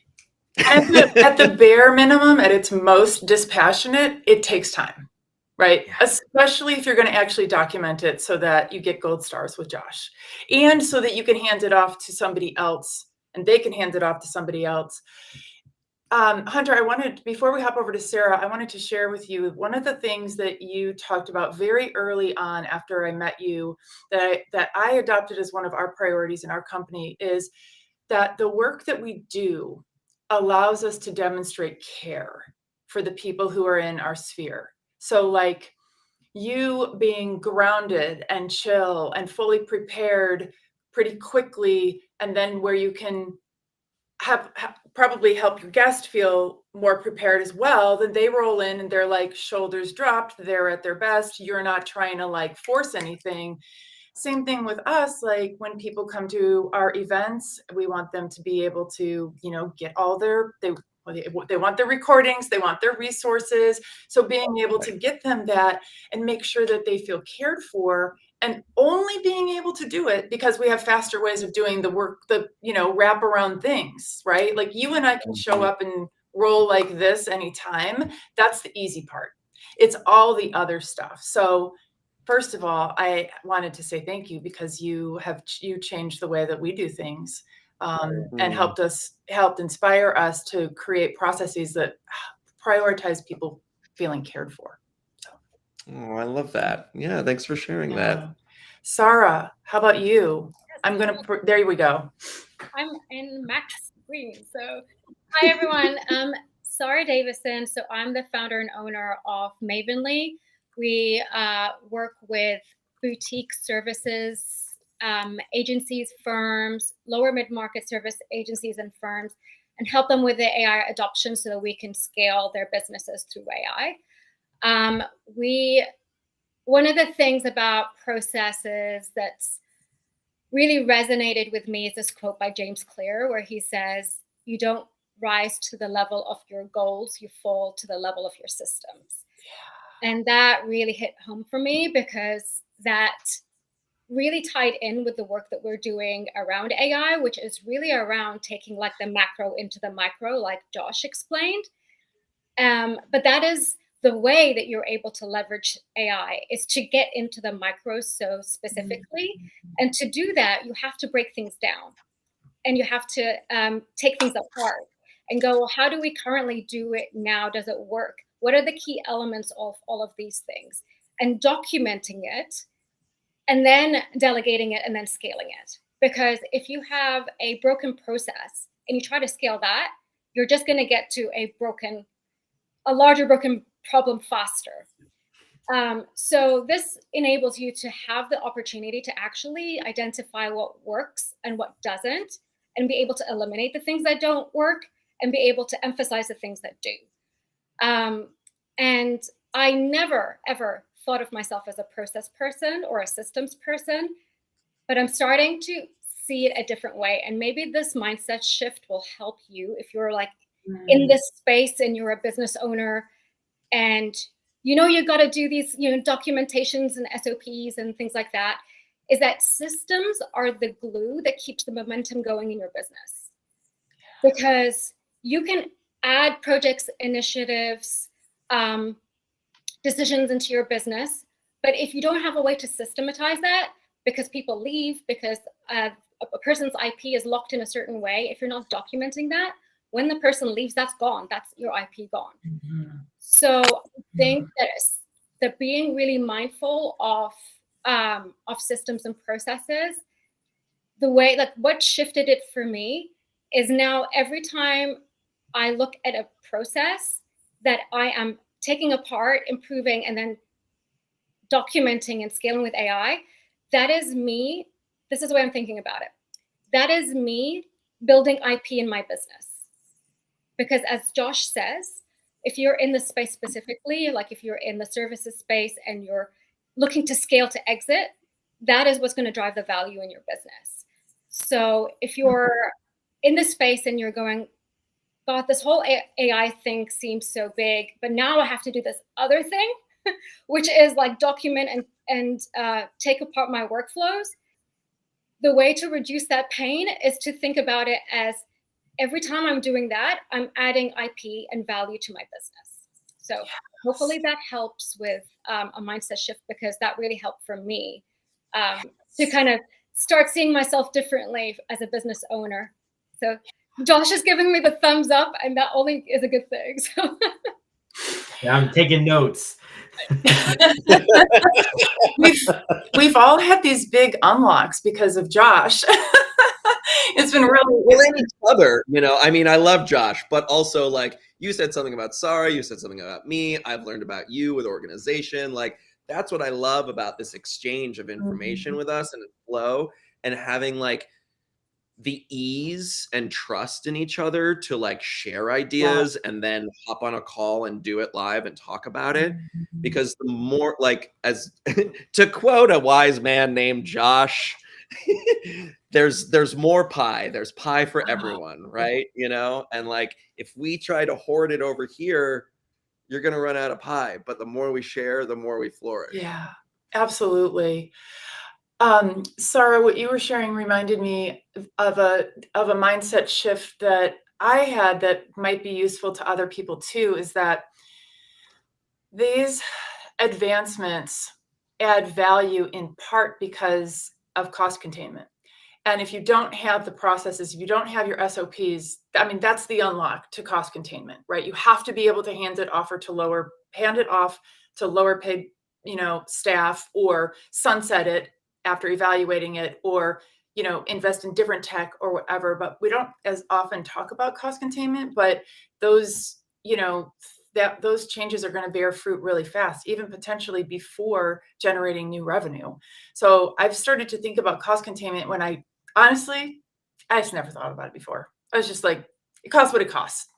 At the bare minimum, at its most dispassionate, it takes time, right? Yeah. Especially if you're going to actually document it so that you get gold stars with Josh, and so that you can hand it off to somebody else and they can hand it off to somebody else. Hunter, before we hop over to Sarah, I wanted to share with you one of the things that you talked about very early on after I met you that I adopted as one of our priorities in our company is that the work that we do allows us to demonstrate care for the people who are in our sphere. So like you being grounded and chill and fully prepared pretty quickly, and then where you can probably help your guest feel more prepared as well, then they roll in and they're like shoulders dropped, they're at their best. You're not trying to like force anything. Same thing with us. Like when people come to our events, we want them to be able to, get all they want their recordings, they want their resources. So being able to get them that and make sure that they feel cared for, and only being able to do it because we have faster ways of doing the work, wrap around things, right? Like you and I can show up and roll like this anytime. That's the easy part. It's all the other stuff. So first of all, I wanted to say thank you because you changed the way that we do things, and helped inspire us to create processes that prioritize people feeling cared for. So. Oh, I love that. Yeah, thanks for sharing that. Sarah, how about you? There we go. I'm in Mac's screen. So hi, everyone. Sarah Davison. So I'm the founder and owner of Mavenly. We work with boutique services, agencies, firms, lower mid-market service agencies and firms, and help them with the AI adoption so that we can scale their businesses through AI. One of the things about processes that's really resonated with me is this quote by James Clear, where he says, "You don't rise to the level of your goals, you fall to the level of your systems." And that really hit home for me because that really tied in with the work that we're doing around AI, which is really around taking like the macro into the micro, like Josh explained. But that is the way that you're able to leverage AI, is to get into the micro so specifically. And to do that, you have to break things down and you have to take things apart and go, well, how do we currently do it now? Does it work? What are the key elements of all of these things? And documenting it, and then delegating it, and then scaling it. Because if you have a broken process and you try to scale that, you're just going to get to a larger broken problem faster. So this enables you to have the opportunity to actually identify what works and what doesn't, and be able to eliminate the things that don't work and be able to emphasize the things that do. And I never, ever thought of myself as a process person or a systems person, but I'm starting to see it a different way. And maybe this mindset shift will help you if you're like in this space and you're a business owner and you got to do these documentations and SOPs and things like that, is that systems are the glue that keeps the momentum going in your business. Because you can add projects, initiatives, decisions into your business, but if you don't have a way to systematize that, because people leave, because a person's IP is locked in a certain way, if you're not documenting that, when the person leaves, that's gone. That's your IP gone. So I think that being really mindful of systems and processes, the way, like what shifted it for me is now every time I look at a process that I am taking apart, improving, and then documenting and scaling with AI, that is me. This is the way I'm thinking about it. That is me building IP in my business. Because as Josh says, if you're in the space specifically, like if you're in the services space and you're looking to scale to exit, that is what's going to drive the value in your business. So if you're in this space and you're going, God, this whole AI thing seems so big, but now I have to do this other thing, which is like document and take apart my workflows. The way to reduce that pain is to think about it as every time I'm doing that, I'm adding IP and value to my business. So hopefully that helps with a mindset shift, because that really helped for me to kind of start seeing myself differently as a business owner. So Josh is giving me the thumbs up, and that only is a good thing. So Yeah, I'm taking notes. we've all had these big unlocks because of Josh. It's been really Well, in each other, you know. I mean, I love Josh, but also like you said something about Sarah, you said something about me. I've learned about you with organization. Like that's what I love about this exchange of information with us and flow, and having like the ease and trust in each other to like share ideas and then hop on a call and do it live and talk about it. Because the more, like, as to quote a wise man named Josh, there's more pie. There's pie for everyone, right? You know, and like if we try to hoard it over here, you're gonna run out of pie. But the more we share, the more we flourish. Yeah, absolutely. Sarah, what you were sharing reminded me of a mindset shift that I had that might be useful to other people too, is that these advancements add value in part because of cost containment. And if you don't have the processes, if you don't have your SOPs, I mean, that's the unlock to cost containment, right? You have to be able to hand it off to lower paid, staff, or sunset it after evaluating it, or, invest in different tech or whatever. But we don't as often talk about cost containment, but those, those changes are going to bear fruit really fast, even potentially before generating new revenue. So I've started to think about cost containment when honestly, I just never thought about it before. I was just like, it costs what it costs,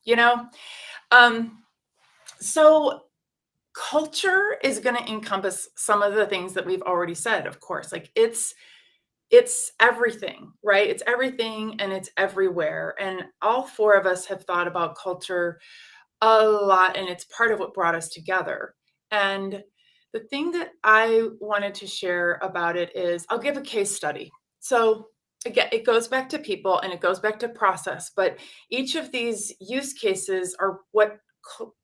So culture is going to encompass some of the things that we've already said, of course. Like it's everything, right? It's everything and it's everywhere. And all four of us have thought about culture a lot, and it's part of what brought us together. And the thing that I wanted to share about it is I'll give a case study. So again, it goes back to people and it goes back to process, but each of these use cases are what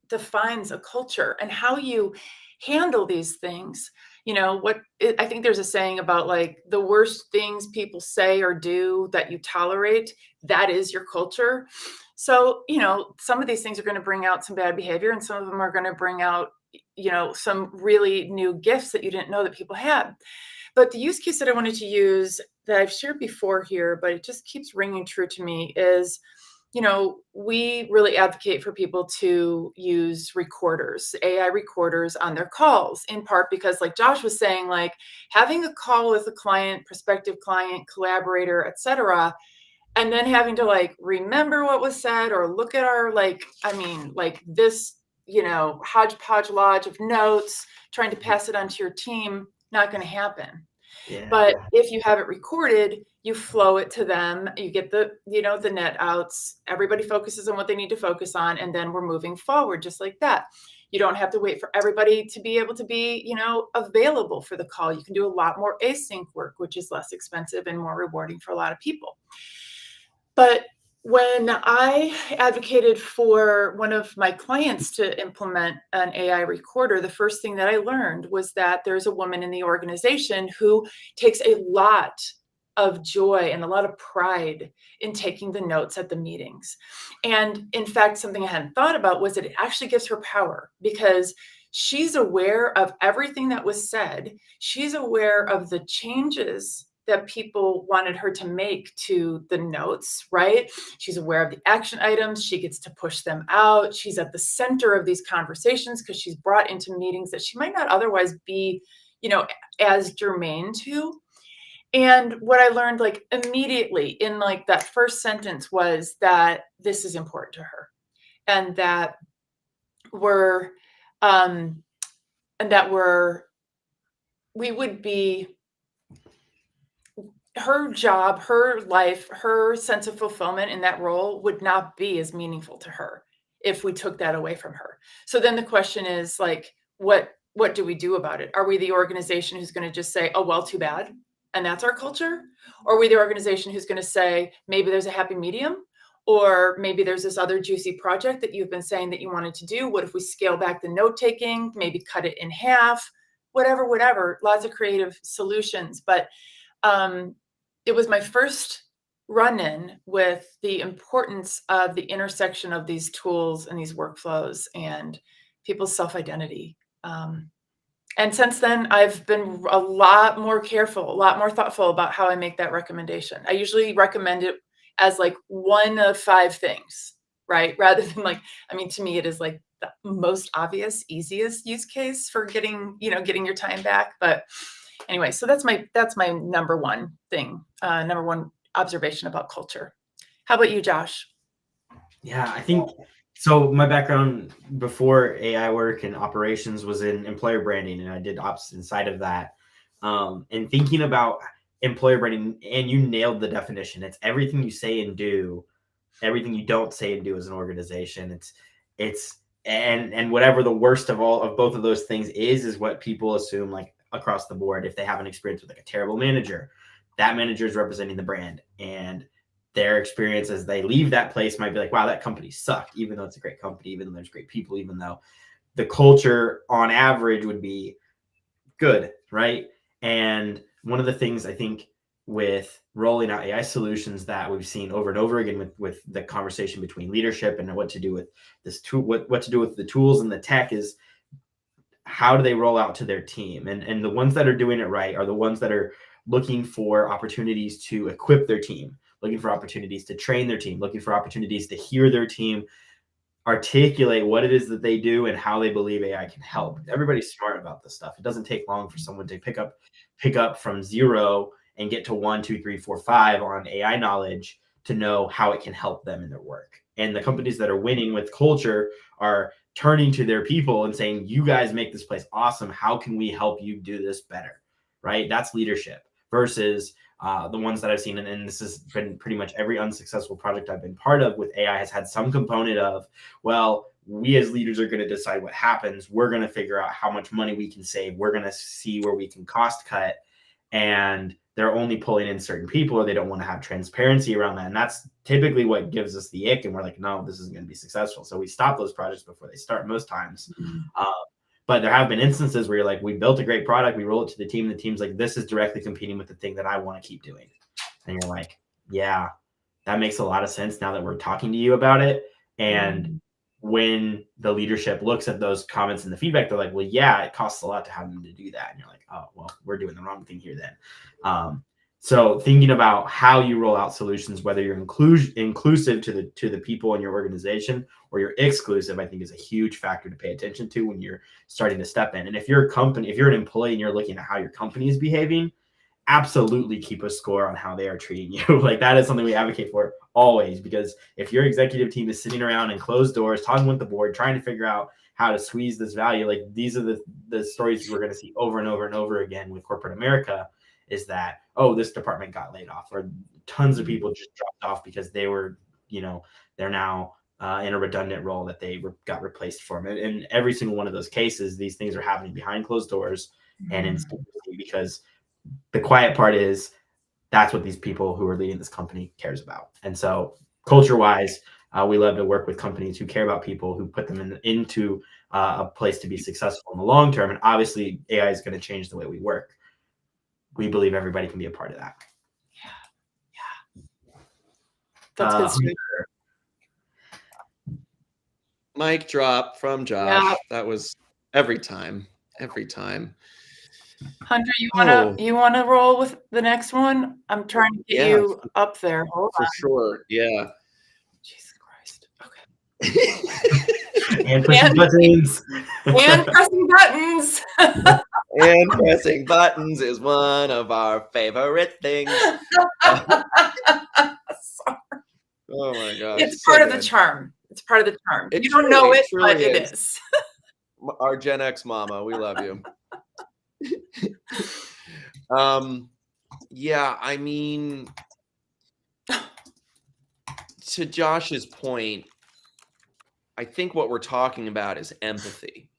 defines a culture, and how you handle these things. I think there's a saying about like the worst things people say or do that you tolerate, that is your culture. So, some of these things are going to bring out some bad behavior, and some of them are going to bring out, some really new gifts that you didn't know that people had. But the use case that I wanted to use that I've shared before here, but it just keeps ringing true to me, is we really advocate for people to use recorders, AI recorders on their calls, in part because, like Josh was saying, like having a call with a client, prospective client, collaborator, etc., and then having to like remember what was said or look at our this, hodgepodge lodge of notes, trying to pass it on to your team, not going to happen. Yeah. But if you have it recorded, you flow it to them, you get the net outs, everybody focuses on what they need to focus on, and then we're moving forward just like that. You don't have to wait for everybody to be able to be, available for the call. You can do a lot more async work, which is less expensive and more rewarding for a lot of people. But when I advocated for one of my clients to implement an AI recorder, the first thing that I learned was that there's a woman in the organization who takes a lot of joy and a lot of pride in taking the notes at the meetings. And in fact, something I hadn't thought about was that it actually gives her power, because she's aware of everything that was said. She's aware of the changes that people wanted her to make to the notes, right? She's aware of the action items. She gets to push them out. She's at the center of these conversations because she's brought into meetings that she might not otherwise be, as germane to. And what I learned like immediately in like that first sentence was that this is important to her, and that we would be her job, her life, her sense of fulfillment in that role would not be as meaningful to her if we took that away from her. So then the question is like, what do we do about it? Are we the organization who's going to just say, oh, well, too bad, and that's our culture? Or are we the organization who's going to say, maybe there's a happy medium, or maybe there's this other juicy project that you've been saying that you wanted to do? What if we scale back the note taking, maybe cut it in half, whatever, lots of creative solutions. But it was my first run-in with the importance of the intersection of these tools and these workflows and people's self-identity. And since then, I've been a lot more careful, a lot more thoughtful about how I make that recommendation. I usually recommend it as like one of 5 things, right? Rather than like, I mean, to me, it is like the most obvious, easiest use case for getting your time back. But anyway, so that's my number one thing, number one observation about culture. How about you, Josh? Yeah, I think so. My background before AI work and operations was in employer branding, and I did ops inside of that. And thinking about employer branding, and you nailed the definition. It's everything you say and do, everything you don't say and do as an organization. And whatever the worst of both of those things is what people assume, like across the board. If they have an experience with like a terrible manager, that manager is representing the brand, and their experience as they leave that place might be like, wow, that company sucked, even though it's a great company, even though there's great people, even though the culture on average would be good, right? And one of the things I think with rolling out AI solutions that we've seen over and over again with the conversation between leadership and what to do with this tool, what to do with the tools and the tech is, how do they roll out to their team? And the ones that are doing it right are the ones that are looking for opportunities to equip their team, looking for opportunities to train their team, looking for opportunities to hear their team articulate what it is that they do and how they believe AI can help. Everybody's smart about this stuff. It doesn't take long for someone to pick up from 0 and get to 1, 2, 3, 4, 5 on AI knowledge to know how it can help them in their work. And the companies that are winning with culture are turning to their people and saying, you guys make this place awesome. How can we help you do this better? Right? That's leadership versus the ones that I've seen, and this has been pretty much every unsuccessful project I've been part of with AI has had some component of, well, we as leaders are going to decide what happens. We're going to figure out how much money we can save. We're going to see where we can cost cut. And they're only pulling in certain people, or they don't want to have transparency around that. And that's typically what gives us the ick. And we're like, no, this isn't going to be successful. So we stop those projects before they start most times. But there have been instances where you're like, we built a great product, we roll it to the team, and the team's like, this is directly competing with the thing that I want to keep doing. And you're like, yeah, that makes a lot of sense now that we're talking to you about it. And when the leadership looks at those comments and the feedback, they're like, well, yeah, it costs a lot to have them to do that. And you're like, oh, well, we're doing the wrong thing here then. So thinking about how you roll out solutions, whether you're inclusive to the people in your organization or you're exclusive, I think is a huge factor to pay attention to when you're starting to step in. And if you're an employee and you're looking at how your company is behaving, absolutely keep a score on how they are treating you. Like that is something we advocate for always, because if your executive team is sitting around in closed doors, talking with the board, trying to figure out how to squeeze this value, like these are the stories we're going to see over and over and over again with corporate America, is that, oh, this department got laid off, or tons of people just dropped off because they were, they're now in a redundant role that they got replaced for. And in every single one of those cases, these things are happening behind closed doors and in secrecy, because the quiet part is that's what these people who are leading this company cares about. And so culture-wise, we love to work with companies who care about people, who put them into a place to be successful in the long term. And obviously, AI is going to change the way we work. We believe everybody can be a part of that. Yeah. That's good stuff. Mic drop from Josh. Yeah. That was every time. Hunter, you wanna roll with the next one? I'm trying to get you up there. Hold on. For sure. Yeah. Jesus Christ. Okay. And pressing buttons. And pressing buttons. And pressing buttons is one of our favorite things. Sorry. Oh my gosh. It's part of the charm. It's part of the charm. You don't know it, but it is. Our Gen X mama, we love you. Yeah, I mean, to Josh's point, I think what we're talking about is empathy.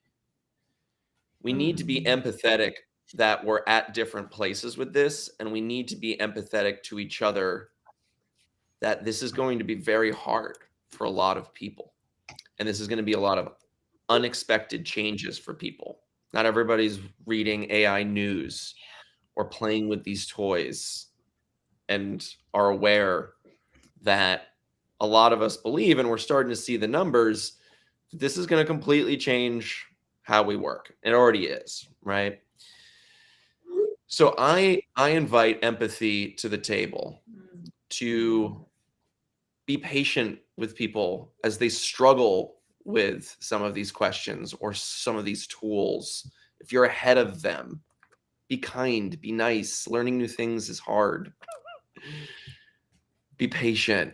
We need to be empathetic that we're at different places with this, and we need to be empathetic to each other that this is going to be very hard for a lot of people. And this is going to be a lot of unexpected changes for people. Not everybody's reading AI news or playing with these toys and are aware that a lot of us believe, and we're starting to see the numbers, this is going to completely change how we work. It already is, right? So I invite empathy to the table, to be patient with people as they struggle with some of these questions or some of these tools. If you're ahead of them, be kind, be nice. Learning new things is hard. Be patient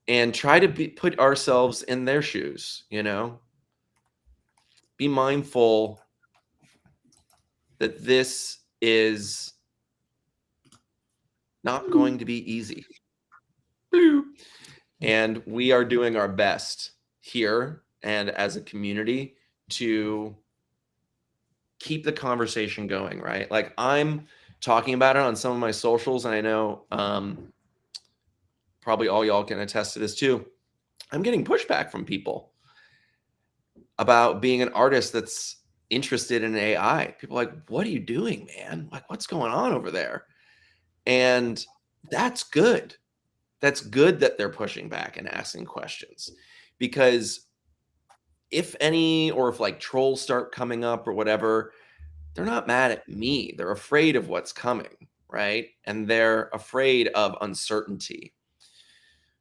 and try to put ourselves in their shoes, you know? Be mindful that this is not going to be easy. And we are doing our best here and as a community to keep the conversation going, right? Like I'm talking about it on some of my socials, and I know probably all y'all can attest to this too. I'm getting pushback from people about being an artist that's interested in AI. People are like, what are you doing, man? Like, what's going on over there? And that's good. That's good that they're pushing back and asking questions, because if any, or if like trolls start coming up or whatever, they're not mad at me. They're afraid of what's coming, right? And they're afraid of uncertainty.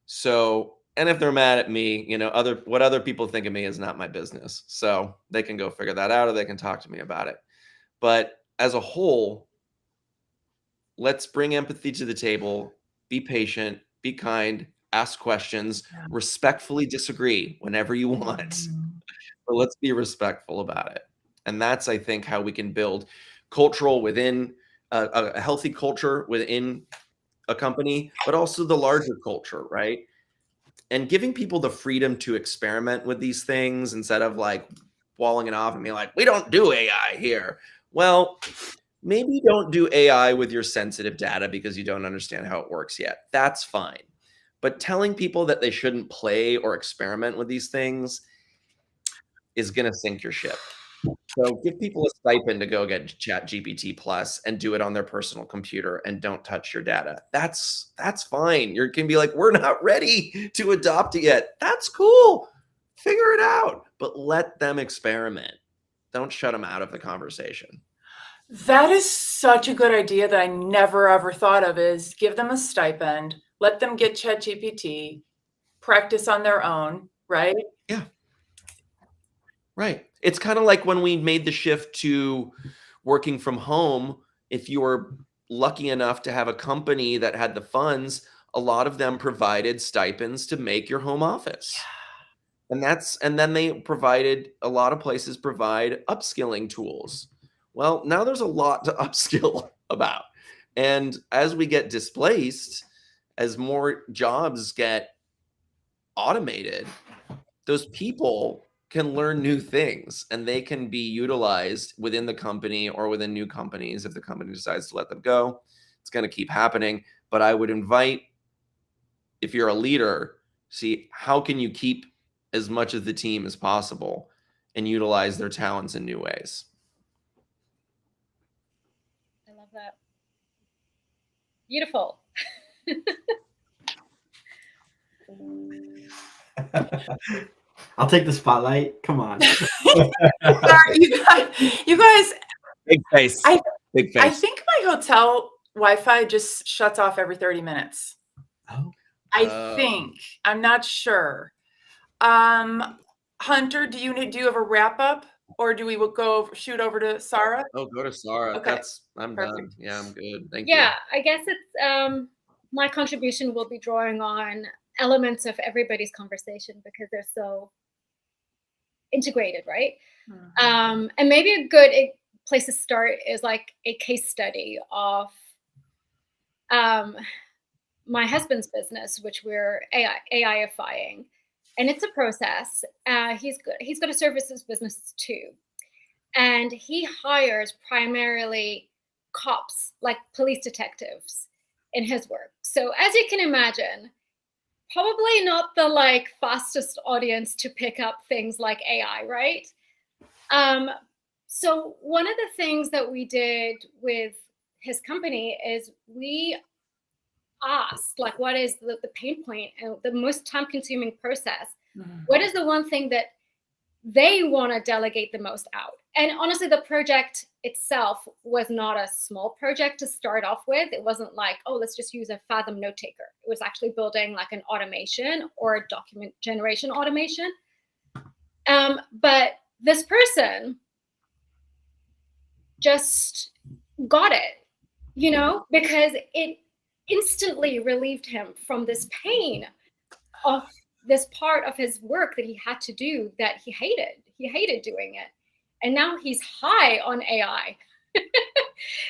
So, and if they're mad at me, you know, what other people think of me is not my business. So they can go figure that out, or they can talk to me about it. But as a whole, let's bring empathy to the table, be patient, be kind, ask questions, respectfully disagree whenever you want. But let's be respectful about it. And that's, I think, how we can build cultural within a healthy culture within a company, but also the larger culture, right? And giving people the freedom to experiment with these things instead of like walling it off and being like, we don't do AI here. Well, maybe don't do AI with your sensitive data because you don't understand how it works yet. That's fine. But telling people that they shouldn't play or experiment with these things is going to sink your ship. So give people a stipend to go get Chat GPT Plus and do it on their personal computer and don't touch your data. That's fine. You can be like, we're not ready to adopt it yet. That's cool. Figure it out, but let them experiment. Don't shut them out of the conversation. That is such a good idea that I never ever thought of, is give them a stipend, let them get ChatGPT, practice on their own, right? Yeah. Right. It's kind of like when we made the shift to working from home. If you were lucky enough to have a company that had the funds, a lot of them provided stipends to make your home office. And then they provided, a lot of places provide upskilling tools. Well, now there's a lot to upskill about. And as we get displaced, as more jobs get automated, those people can learn new things and they can be utilized within the company or within new companies if the company decides to let them go. It's going to keep happening. But I would invite, if you're a leader, see how can you keep as much of the team as possible and utilize their talents in new ways. I love that. Beautiful. I'll take the spotlight. Come on. Sorry, you guys, Big face. Big face. I think my hotel Wi-Fi just shuts off every 30 minutes. Oh. I think. I'm not sure. Hunter, do you have a wrap up, or do we shoot over to Sarah? Oh, go to Sarah. Okay. I'm Perfect. done. Yeah, I'm good. Thank you. Yeah, I guess it's my contribution will be drawing on elements of everybody's conversation because they're so integrated, right? Mhm. And maybe a good place to start is like a case study of my husband's business, which we're AIifying, and it's a process. He's got a services business too, and he hires primarily cops, like police detectives, in his work. So as you can imagine, probably not the like fastest audience to pick up things like AI, right? So one of the things that we did with his company is we asked, like, what is the pain point and the most time-consuming process? What is the one thing that they want to delegate the most out? And honestly, the project itself was not a small project to start off with. It wasn't like, oh, let's just use a Fathom note taker. It was actually building like an automation or a document generation automation. But this person just got it, you know, because it instantly relieved him from this pain of this part of his work that he had to do that he hated. He hated doing it. And now he's high on AI.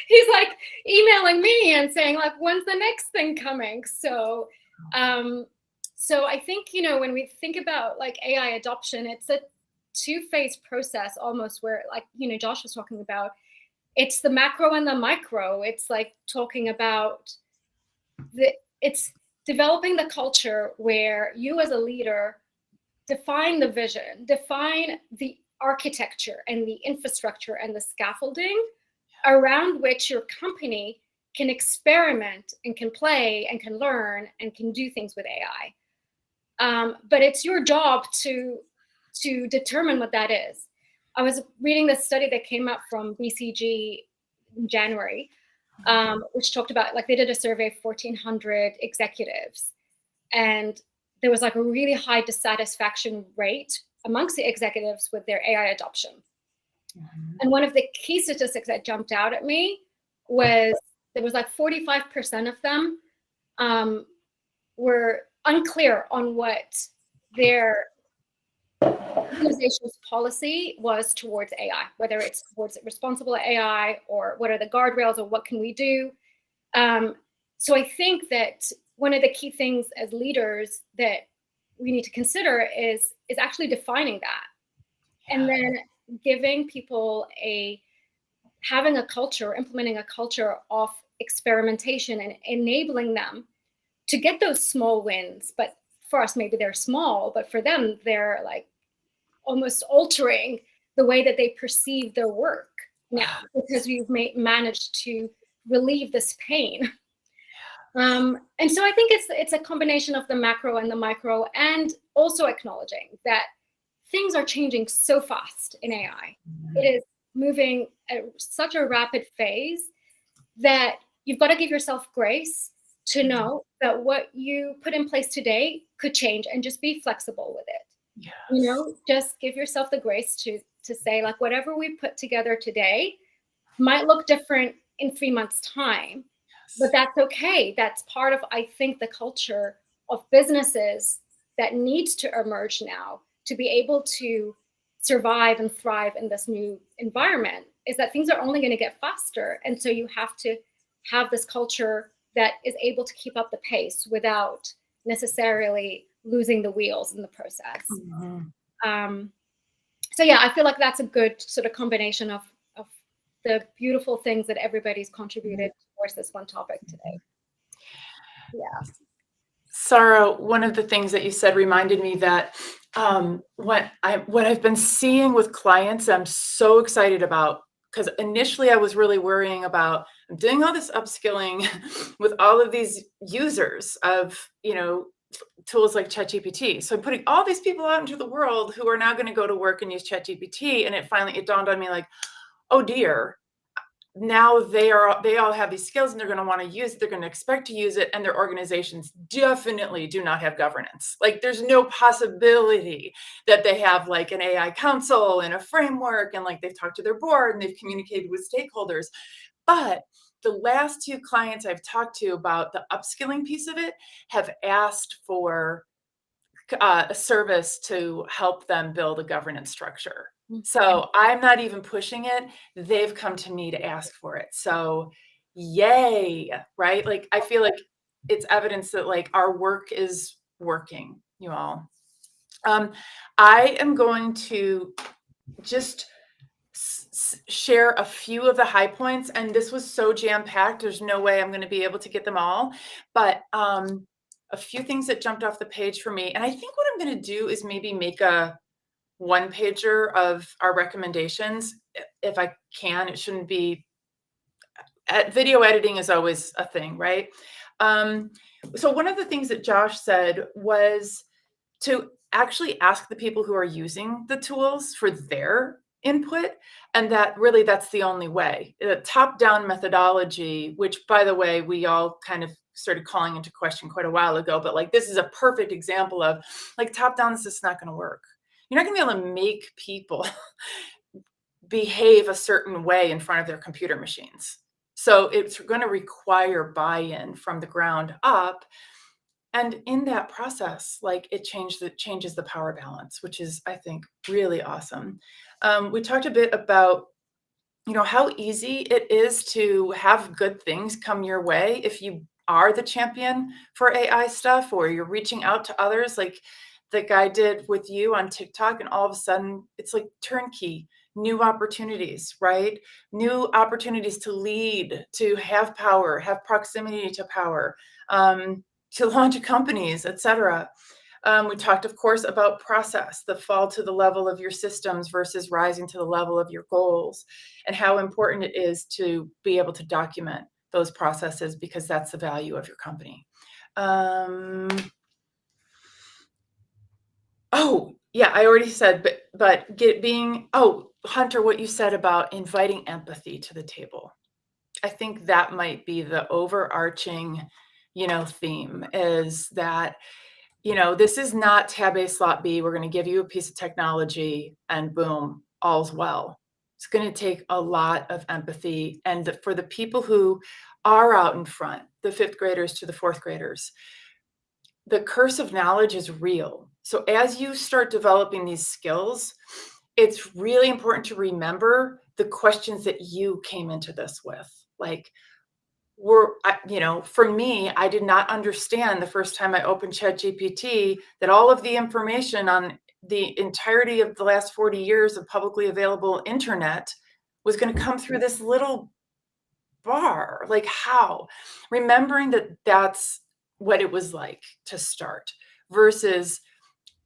He's like emailing me and saying like, when's the next thing coming? So I think, you know, when we think about like AI adoption, it's a two-phase process almost, where, like, you know, Josh was talking about, it's the macro and the micro. It's like talking about it's developing the culture where you as a leader define the vision, define the architecture and the infrastructure and the scaffolding around which your company can experiment and can play and can learn and can do things with AI. But it's your job to determine what that is. I was reading this study that came out from BCG in January, which talked about, like, they did a survey of 1,400 executives, and there was like a really high dissatisfaction rate amongst the executives with their AI adoption. And one of the key statistics that jumped out at me was there was like 45% of them were unclear on what their organization's policy was towards AI, whether it's towards responsible AI or what are the guardrails or what can we do. So I think that one of the key things as leaders that we need to consider is actually defining that, and then giving people having a culture, implementing a culture of experimentation and enabling them to get those small wins. But for us, maybe they're small, but for them, they're like almost altering the way that they perceive their work now, because we've managed to relieve this pain. And so I think it's a combination of the macro and the micro, and also acknowledging that things are changing so fast in AI. It is moving at such a rapid phase that you've got to give yourself grace to know that what you put in place today could change, and just be flexible with it. Yes. You know, just give yourself the grace to say, like, whatever we put together today might look different in 3 months' time, but that's okay. That's part of, I think, the culture of businesses that needs to emerge now to be able to survive and thrive in this new environment, is that things are only going to get faster. And so you have to have this culture that is able to keep up the pace without necessarily losing the wheels in the process. So yeah, I feel like that's a good sort of combination of the beautiful things that everybody's contributed towards this one topic today. Yeah. Sarah, one of the things that you said reminded me that what I've been seeing with clients, I'm so excited about, because initially I was really worrying about, I'm doing all this upskilling with all of these users of, you know, tools like ChatGPT. So I'm putting all these people out into the world who are now going to go to work and use ChatGPT. And it dawned on me, like, oh dear, now they all have these skills and they're going to want to use it. They're going to expect to use it. And their organizations definitely do not have governance. Like, there's no possibility that they have like an AI council and a framework, and like they've talked to their board and they've communicated with stakeholders. But the last 2 clients I've talked to about the upskilling piece of it have asked for a service to help them build a governance structure. So I'm not even pushing it. They've come to me to ask for it. So yay, right? Like, I feel like it's evidence that like our work is working, you all. I am going to just share a few of the high points, and this was so jam-packed, there's no way I'm going to be able to get them all, but a few things that jumped off the page for me. And I think what I'm going to do is maybe make a one pager of our recommendations if I can. It shouldn't be, video editing is always a thing, right? So one of the things that Josh said was to actually ask the people who are using the tools for their input, and that really that's the only way. The top-down methodology, which by the way, we all kind of started calling into question quite a while ago, but like this is a perfect example of like top-down, this is not going to work. You're not going to be able to make people behave a certain way in front of their computer machines. So it's going to require buy-in from the ground up. And in that process, like it changes the power balance, which is, I think, really awesome. We talked a bit about, you know, how easy it is to have good things come your way if you are the champion for AI stuff, or you're reaching out to others like the guy did with you on TikTok, and all of a sudden it's like turnkey, new opportunities, right? New opportunities to lead, to have power, have proximity to power, to launch companies, etc. We talked, of course, about process, the fall to the level of your systems versus rising to the level of your goals, and how important it is to be able to document those processes because that's the value of your company. Oh, yeah, I already said, but Hunter, what you said about inviting empathy to the table. I think that might be the overarching, you know, theme is that, you know, this is not tab A slot B. We're going to give you a piece of technology and boom, all's well. It's going to take a lot of empathy. And for the people who are out in front, the fifth graders to the fourth graders, the curse of knowledge is real. So as you start developing these skills, it's really important to remember the questions that you came into this with. Like, you know, for me, I did not understand the first time I opened ChatGPT that all of the information on the entirety of the last 40 years of publicly available internet was going to come through this little bar. Like, how? Remembering that that's what it was like to start versus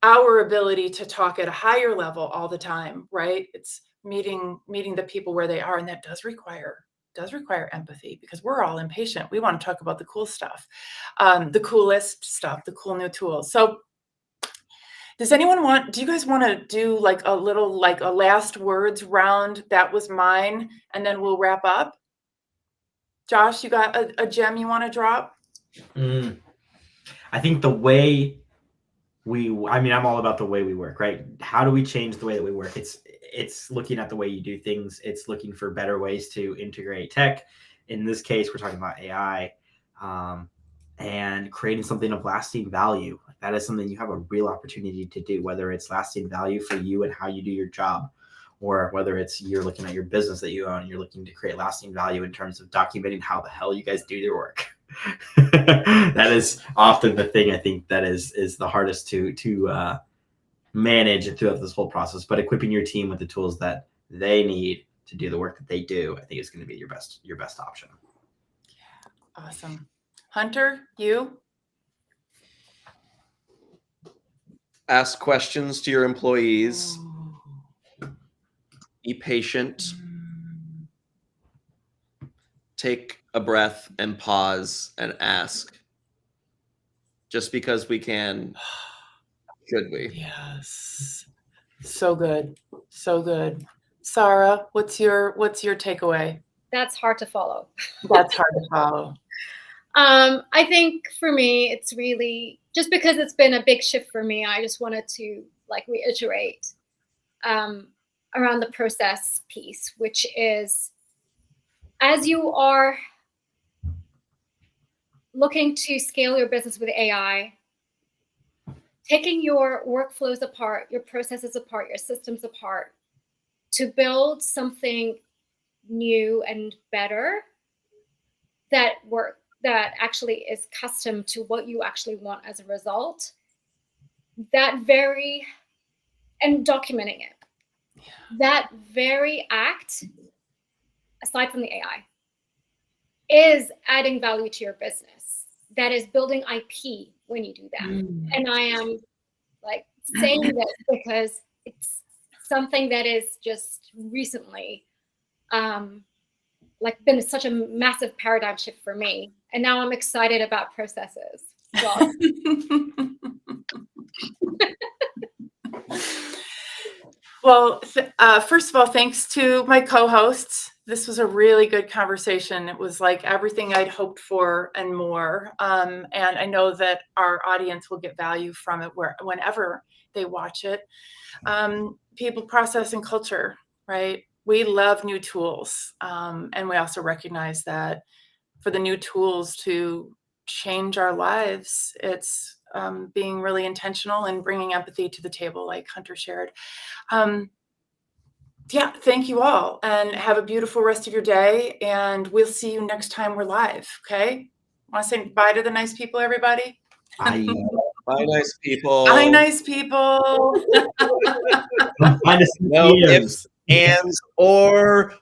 our ability to talk at a higher level all the time, right? It's meeting the people where they are, and that does require empathy because we're all impatient. We want to talk about the cool stuff, the coolest stuff, the cool new tools. So do you guys want to do like a little, like a last words round? That was mine. And then we'll wrap up. Josh, you got a gem you want to drop? I think I'm all about the way we work, right? How do we change the way that we work? It's looking at the way you do things. It's looking for better ways to integrate tech. In this case, we're talking about AI, and creating something of lasting value. That is something you have a real opportunity to do, whether it's lasting value for you and how you do your job, or whether it's you're looking at your business that you own and you're looking to create lasting value in terms of documenting how the hell you guys do your work. That is often the thing I think that is the hardest to manage throughout this whole process. But equipping your team with the tools that they need to do the work that they do, I think is going to be your best option. Awesome. Hunter, you? Ask questions to your employees. Be patient. Take a breath and pause and ask. Just because we can, should we? Yes. So good. So good. Sarah, what's your takeaway? That's hard to follow. That's hard to follow. I think for me, it's really just because it's been a big shift for me. I just wanted to like reiterate around the process piece, which is as you are looking to scale your business with AI, taking your workflows apart, your processes apart, your systems apart to build something new and better that actually is custom to what you actually want as a result, and documenting it, that very act, aside from the AI, is adding value to your business. That is building IP when you do that. And I am like saying that because it's something that is just recently like been such a massive paradigm shift for me. And now I'm excited about processes. Well, Well, first of all, thanks to my co-hosts. This was a really good conversation. It was like everything I'd hoped for and more. And I know that our audience will get value from it whenever they watch it. People, process, and culture, right? We love new tools. And we also recognize that for the new tools to change our lives, it's being really intentional and bringing empathy to the table, like Hunter shared. Yeah, thank you all, and have a beautiful rest of your day, and we'll see you next time we're live, okay? Want to say bye to the nice people, everybody? Bye. Bye, nice people. Bye, nice people. Find us in No DMs. ifs, ands, or